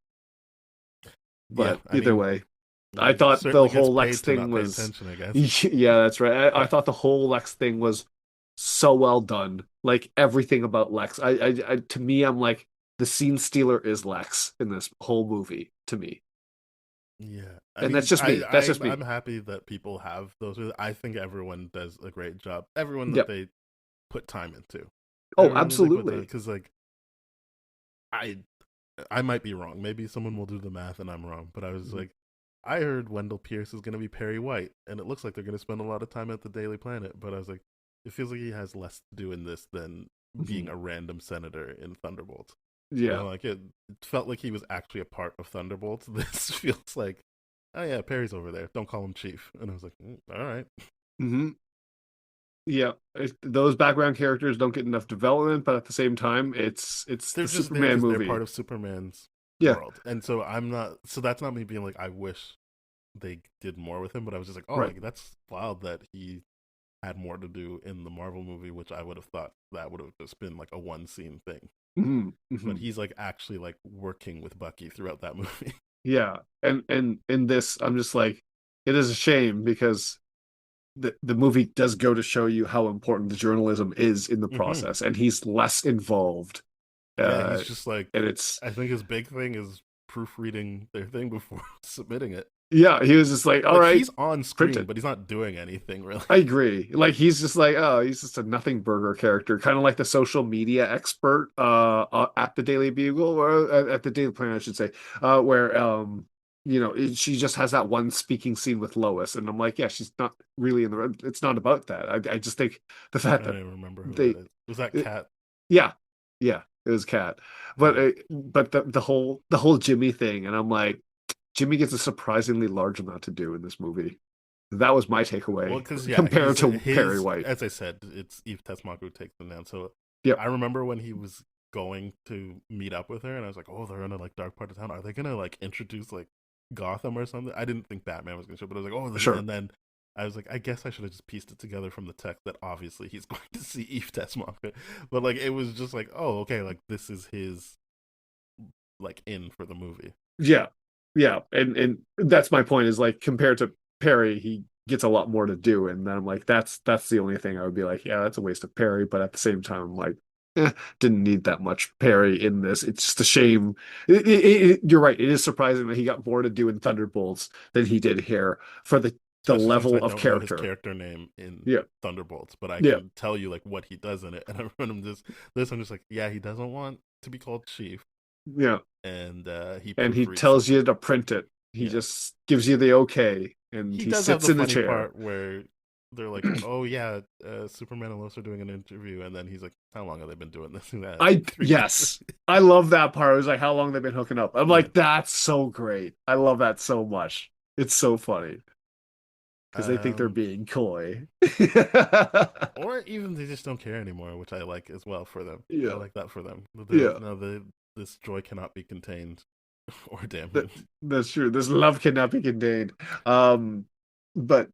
Yeah, But I either mean, way, I he thought the certainly gets whole Lex paid to thing not pay was, attention, I guess. yeah, that's right. I thought the whole Lex thing was so well done. Like everything about Lex. To me, I'm like the scene stealer is Lex in this whole movie to me, Yeah, I and that's mean, just me. That's just I'm me. happy that people have those. I think everyone does a great job. Everyone that Yep. they put time into, Oh, everyone that they put time absolutely. because like I I might be wrong. Maybe someone will do the math and I'm wrong. But I was Mhm. like, I heard Wendell Pierce is going to be Perry White, and it looks like they're going to spend a lot of time at the Daily Planet. But I was like, it feels like he has less to do in this than being Mhm. a random senator in Thunderbolts. Yeah. And like it felt like he was actually a part of Thunderbolts. This feels like, oh yeah, Perry's over there. Don't call him Chief. And I was like, all right. Hmm. Yeah. Those background characters don't get enough development, but at the same time, it's They're the just there Superman because they're part movie. of Superman's Yeah. world, and so I'm not. So that's not me being like, I wish they did more with him. But I was just like, oh, Right. like that's wild that he had more to do in the Marvel movie, which I would have thought that would have just been like a one scene thing. Hmm. But Hmm. he's like actually like working with Bucky throughout that movie. Yeah. And in this, I'm just like, it is a shame because the movie does go to show you how important the journalism is in the Hmm. process, and he's less involved. Yeah, Uh, he's just like, and it's I think his big thing is proofreading their thing before submitting it. yeah, he was just like, all Like right, he's on print screen, it. but he's not doing anything really. I agree. Like he's just like, oh, he's just a nothing burger character, kind of like the social media expert at the Daily Bugle or at the Daily Planet, I should say, where she just has that one speaking scene with Lois, and I'm like, yeah, she's not really in the. It's not about that. I just think the I fact don't that even remember who that they, is. Was that it, Cat? yeah, yeah, it was Cat, but Yeah. the whole Jimmy thing, and I'm like, Jimmy gets a surprisingly large amount to do in this movie. That was my Well, takeaway because yeah, compared he's to Perry his. White. As I said, it's Eve Tesmaku who takes them down. So Yep, I remember when he was going to meet up with her, and I was like, "Oh, they're in a like dark part of town. Are they gonna like introduce like Gotham or something?" I didn't think Batman was gonna show, but I was like, "Oh," sure. and then I was like, "I guess I should have just pieced it together from the text that obviously he's going to see Eve Tesmaku." But like, it was just like, "Oh, okay, like this is his like in for the movie." Yeah, yeah, and that's my point is like compared to Perry, he gets a lot more to do, and then I'm like, that's the only thing I would be like, yeah, that's a waste of Perry, but at the same time, I'm like, didn't need that much Perry in this. It's just a shame. You're right. It is surprising that he got more to do in Thunderbolts than he did here for the Especially since I level of don't know his character. character name in Yeah, Thunderbolts, but I yeah, can tell you like what he does in it. And I run him this. I'm just like, yeah, he doesn't want to be called Chief, yeah. and he And he proofreads tells something. you to print it. He Yeah, just gives you the okay, and he he does have sits the in the funny chair. part where they're like, "Oh yeah, Superman and Lois are doing an interview," and then he's like, "How long have they been doing this?" I 3 days. yes, I love that part. I was like, how long they've been hooking up. I'm Yeah, like, that's so great. I love that so much. It's so funny. because they think they're Um, being coy. or even they just don't care anymore, which I like as well for them. I Yeah, like that for them. They're like, yeah, no, this joy cannot be contained or that, dampened. that's true. This love cannot be contained. But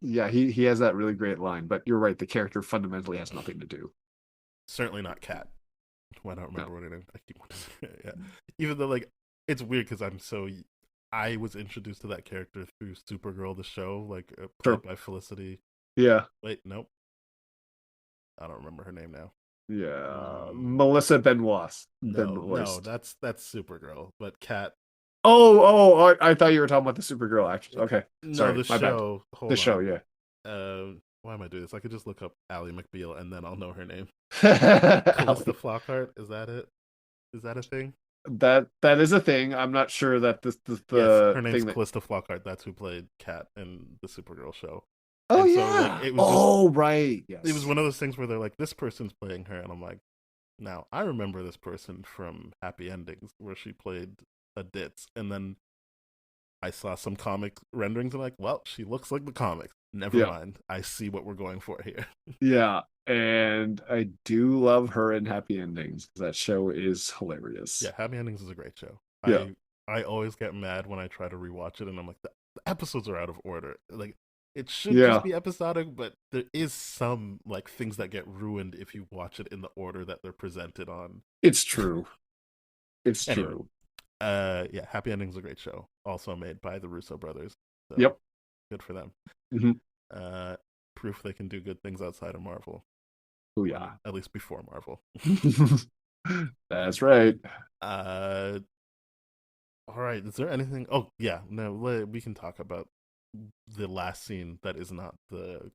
yeah, he has that really great line. But you're right, the character fundamentally has nothing to do. Certainly not Cat. Well, I don't No. remember what her name. I keep wanting to say it, yeah. Even though like it's weird because I was introduced to that character through Supergirl, the show, like Sure. played by Felicity. Yeah. Wait, nope, I don't remember her name now. Yeah. Mm, Melissa Benoist. no, Benoist. that's Supergirl, but Cat. I thought you were talking about the Supergirl actress. Okay. No, Sorry, the my bad. show. The Hold show, on. yeah. Why am I doing this? I could just look up Ally McBeal and then I'll know her name. Callista Allie. Flockhart. Is that it? Is that a thing? That is a thing. I'm not sure that Yes, the her name's thing that. Callista Flockhart. That's who played Cat in the Supergirl show. Oh And so like yeah. it was just Oh right. it was Yes. one of those things where they're like, this person's playing her, and I'm like, now I remember this person from Happy Endings where she played a ditz, and then I saw some comic renderings and like, well, she looks like the comics. Never Yeah. mind. I see what we're going for here. Yeah. And I do love her in Happy Endings. That show is Yeah, hilarious. Happy Endings is a great show. Yeah. I always get mad when I try to rewatch it, and I'm like, the episodes are out of order. Like, it should just Yeah. be episodic, but there is some like things that get ruined if you watch it in the order that they're presented on. It's true. It's Anyway, true. yeah, Happy Endings is a great show. Also made by the Russo brothers. So Yep. good for them. Hmm. Uh, proof they can do good things outside of Marvel. Oh yeah. At least before Marvel. That's right. Uh, all right. Is there anything? Oh yeah, no. We can talk about the last scene that is not the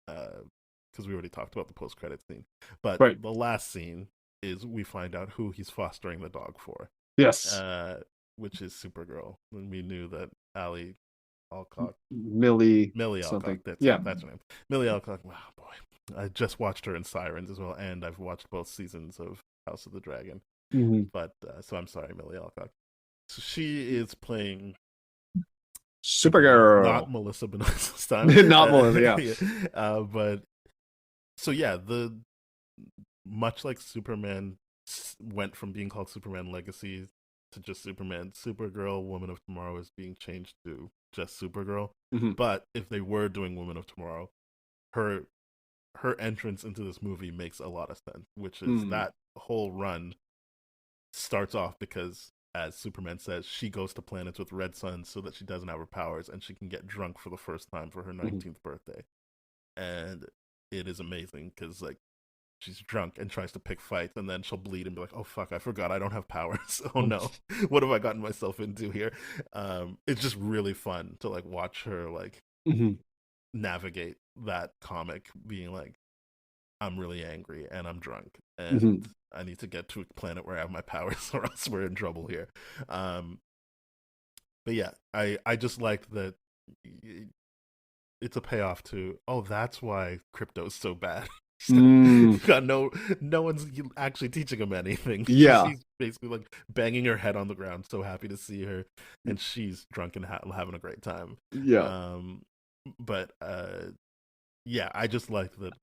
because we already talked about the post credit scene, but Right. the last scene is we find out who he's fostering the dog for, Yes. uh, which is Supergirl. And we knew that Ali Alcock, Millie Millie Alcock, something. Yeah. that's her name. Millie Alcock. Wow, boy, I just watched her in Sirens as well, and I've watched both seasons of House of the Dragon. Hmm. But so I'm sorry, Millie Alcock. So she is playing Supergirl, not Supergirl. Melissa Benoist this time. Not Melissa, yeah. Yeah. But so yeah, the much like Superman went from being called Superman Legacy to just Superman, Supergirl, Woman of Tomorrow is being changed to just Supergirl. Hmm. But if they were doing Woman of Tomorrow, her her entrance into this movie makes a lot of sense, which is that whole run starts off because, as Superman says, she goes to planets with red suns so that she doesn't have her powers and she can get drunk for the first time for her 19th birthday. And it is amazing because, like, she's drunk and tries to pick fights and then she'll bleed and be like, oh fuck, I forgot I don't have powers. Oh no, what have I gotten myself into here? It's just really fun to like watch her like Hmm. navigate that comic being like, I'm really angry and I'm drunk Hmm. and I need to get to a planet where I have my powers or else we're in trouble here. Um, but yeah, I just like that it's a payoff to, oh, that's why crypto's so bad. Got no one's actually teaching him anything. Yeah. She's basically like banging her head on the ground, so happy to see her, and she's drunk and having a great time. Yeah. But yeah, I just liked that.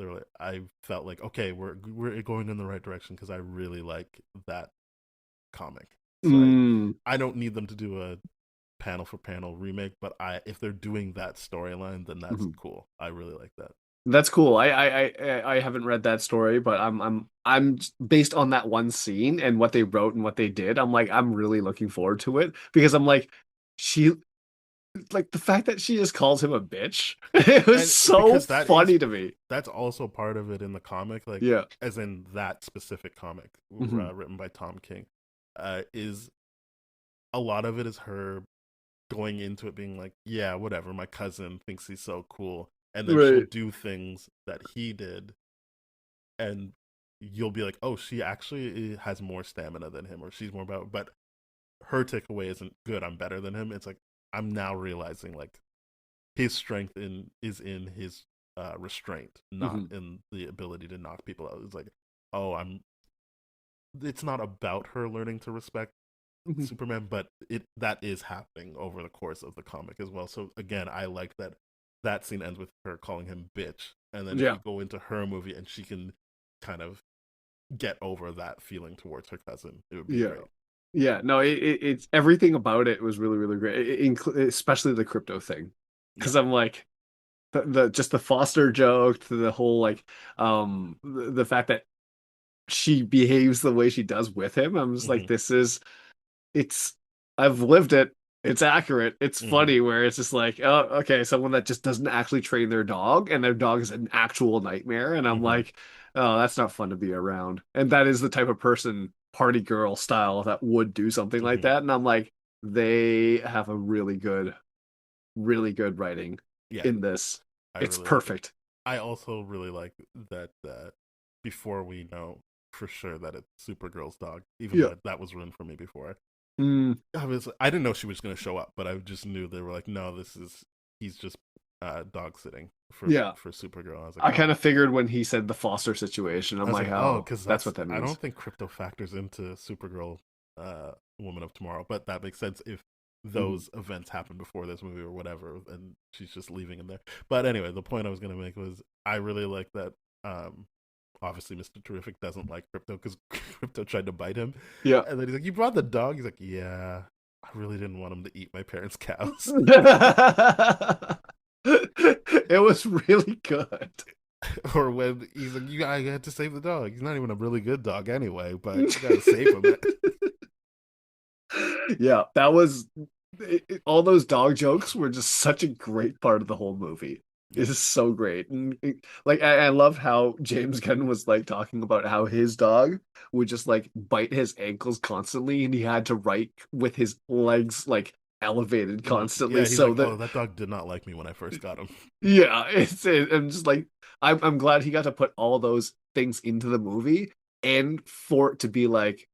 I felt like, okay, we're going in the right direction because I really like that comic. So I don't need them to do a panel for panel remake, but if they're doing that storyline, then that's cool. I really like that. That's cool. I haven't read that story, but I'm based on that one scene and what they wrote and what they did. I'm like, I'm really looking forward to it because I'm like, she like the fact that she just calls him a bitch. It was And so because funny to me. that's also part of it in the comic, like Yeah. as in that specific comic written by Tom King, is a lot of it is her going into it being like, yeah, whatever, my cousin thinks he's so cool, and then she'll Right. do things that he did, and you'll be like, oh, she actually has more stamina than him, or she's more about, but her takeaway isn't good, I'm better than him. It's like, I'm now realizing like his strength is in his restraint, not in the ability to knock people out. It's like, oh, it's not about her learning to respect Superman, but that is happening over the course of the comic as well. So again, I like that that scene ends with her calling him bitch, and then if Yeah. you go into her movie and she can kind of get over that feeling towards her cousin, it would be Yeah. great. Yeah, no, it's everything about it was really, really great, especially the crypto thing. Because Yeah. I'm like, the just the Foster joke to the whole like, the fact that she behaves the way she does with him. I'm just like, Hmm. it's, I've lived it. It's accurate. It's Hmm. funny where it's just like, oh, okay, someone that just doesn't actually train their dog and their dog is an actual nightmare. And I'm Hmm. like, oh, that's not fun to be around. And that is the type of person, party girl style, that would do something like Hmm. that. And I'm like, they have a really good writing Yeah, in this. I It's really like it. perfect. I also really like that before we know for sure that it's Supergirl's dog, even Yeah. though that was ruined for me before. Mm, I didn't know she was going to show up, but I just knew they were like, no, he's just dog sitting yeah. for Supergirl. I was like, I oh, kind of figured when he said the Foster situation, I I'm was like, like, oh, oh, because that's what that I means. don't think Crypto factors into Supergirl, Woman of Tomorrow, but that makes sense if Mhm. those events happen before this movie or whatever, and she's just leaving in there. But anyway, the point I was going to make was I really like that. Obviously, Mr. Terrific doesn't like Crypto because Crypto tried to bite him, Yeah. and then he's like, "You brought the dog." He's like, "Yeah, I really didn't want him to eat my parents' cows." It was really good. Or when he's like, "You, I had to save the dog. He's not even a really good dog anyway, but you got to save him." Yeah, that was all those dog jokes were just such a great part of the whole movie. Yeah. It is so great. And like I love how James Gunn was like talking about how his dog would just like bite his ankles constantly and he had to write with his legs like elevated constantly Yeah, he's so like, that "Oh, that dog did not like me when I first got him." yeah, I'm just like I'm glad he got to put all those things into the movie and for it to be like,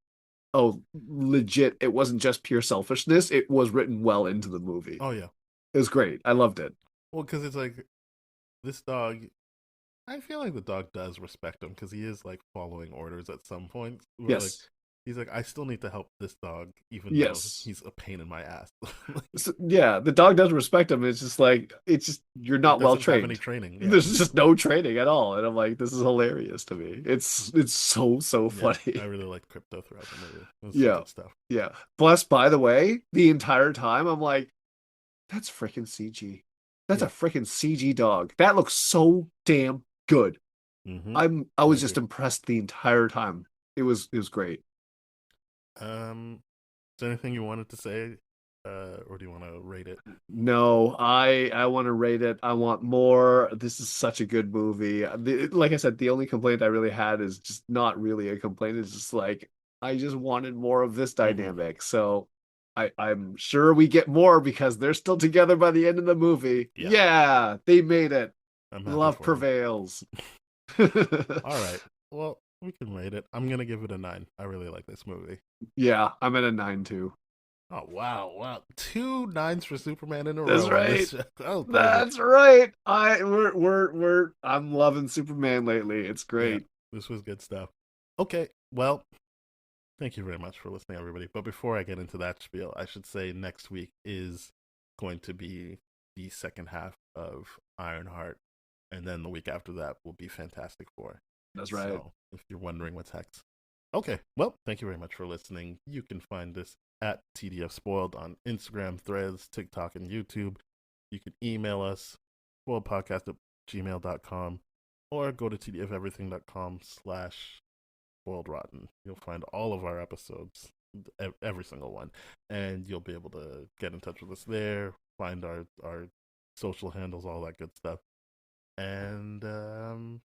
oh, legit, it wasn't just pure selfishness. It was written well into the movie. Oh yeah. It was great. I loved it. Well, because it's like this dog. I feel like the dog does respect him because he is like following orders at some point. Where like Yes. he's like, I still need to help this dog, even though Yes. he's a pain in my ass. So, yeah, the dog does respect him. It's just like it's just you're It not well doesn't have any trained. training. Yeah, There's just no training at all. And I'm like, this is hilarious to me. It's so yeah. I funny. really like Crypto throughout the movie. It was some Yeah. good stuff. Yeah. Plus, by the way, the entire time I'm like, that's freaking CG. That's a Yeah. freaking CG dog. That looks so damn good. Mm-hmm. I I was just agree. impressed the entire time. It was great. Is there anything you wanted to say, or do you want to rate it? No, I want to rate it. I want more. This is such a good movie. Like I said, the only complaint I really had is just not really a complaint. It's just like I just wanted more of this Mm-hmm. dynamic. So I'm sure we get more because they're still together by the end of the movie. Yeah, Yeah, they made it. I'm happy Love for them. prevails. All right. Well, we can rate it. I'm gonna give it a 9. I really like this movie. Yeah, I'm at a 9 too. Oh wow! 2 9s for Superman in a That's row on right. this show. Oh, pleasure. That's right. We're I'm loving Superman lately. It's Yeah, great. this was good stuff. Okay, well, thank you very much for listening, everybody. But before I get into that spiel, I should say next week is going to be the second half of Ironheart, and then the week after that will be Fantastic Four. That's right. So, if you're wondering what's next, okay. Well, thank you very much for listening. You can find us at TDF Spoiled on Instagram, Threads, TikTok, and YouTube. You can email us, spoiledpodcast@gmail.com, or go to tdfeverything.com/spoiledrotten. You'll find all of our episodes, every single one, and you'll be able to get in touch with us there, find our social handles, all that good stuff. And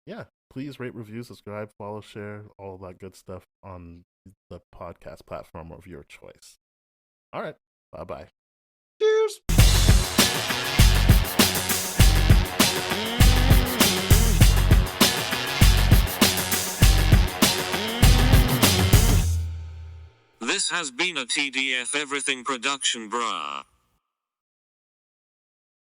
yeah, please rate, review, subscribe, follow, share, all that good stuff on the podcast platform of your choice. All right, bye-bye. Cheers. This has been a TDF Everything production, brah.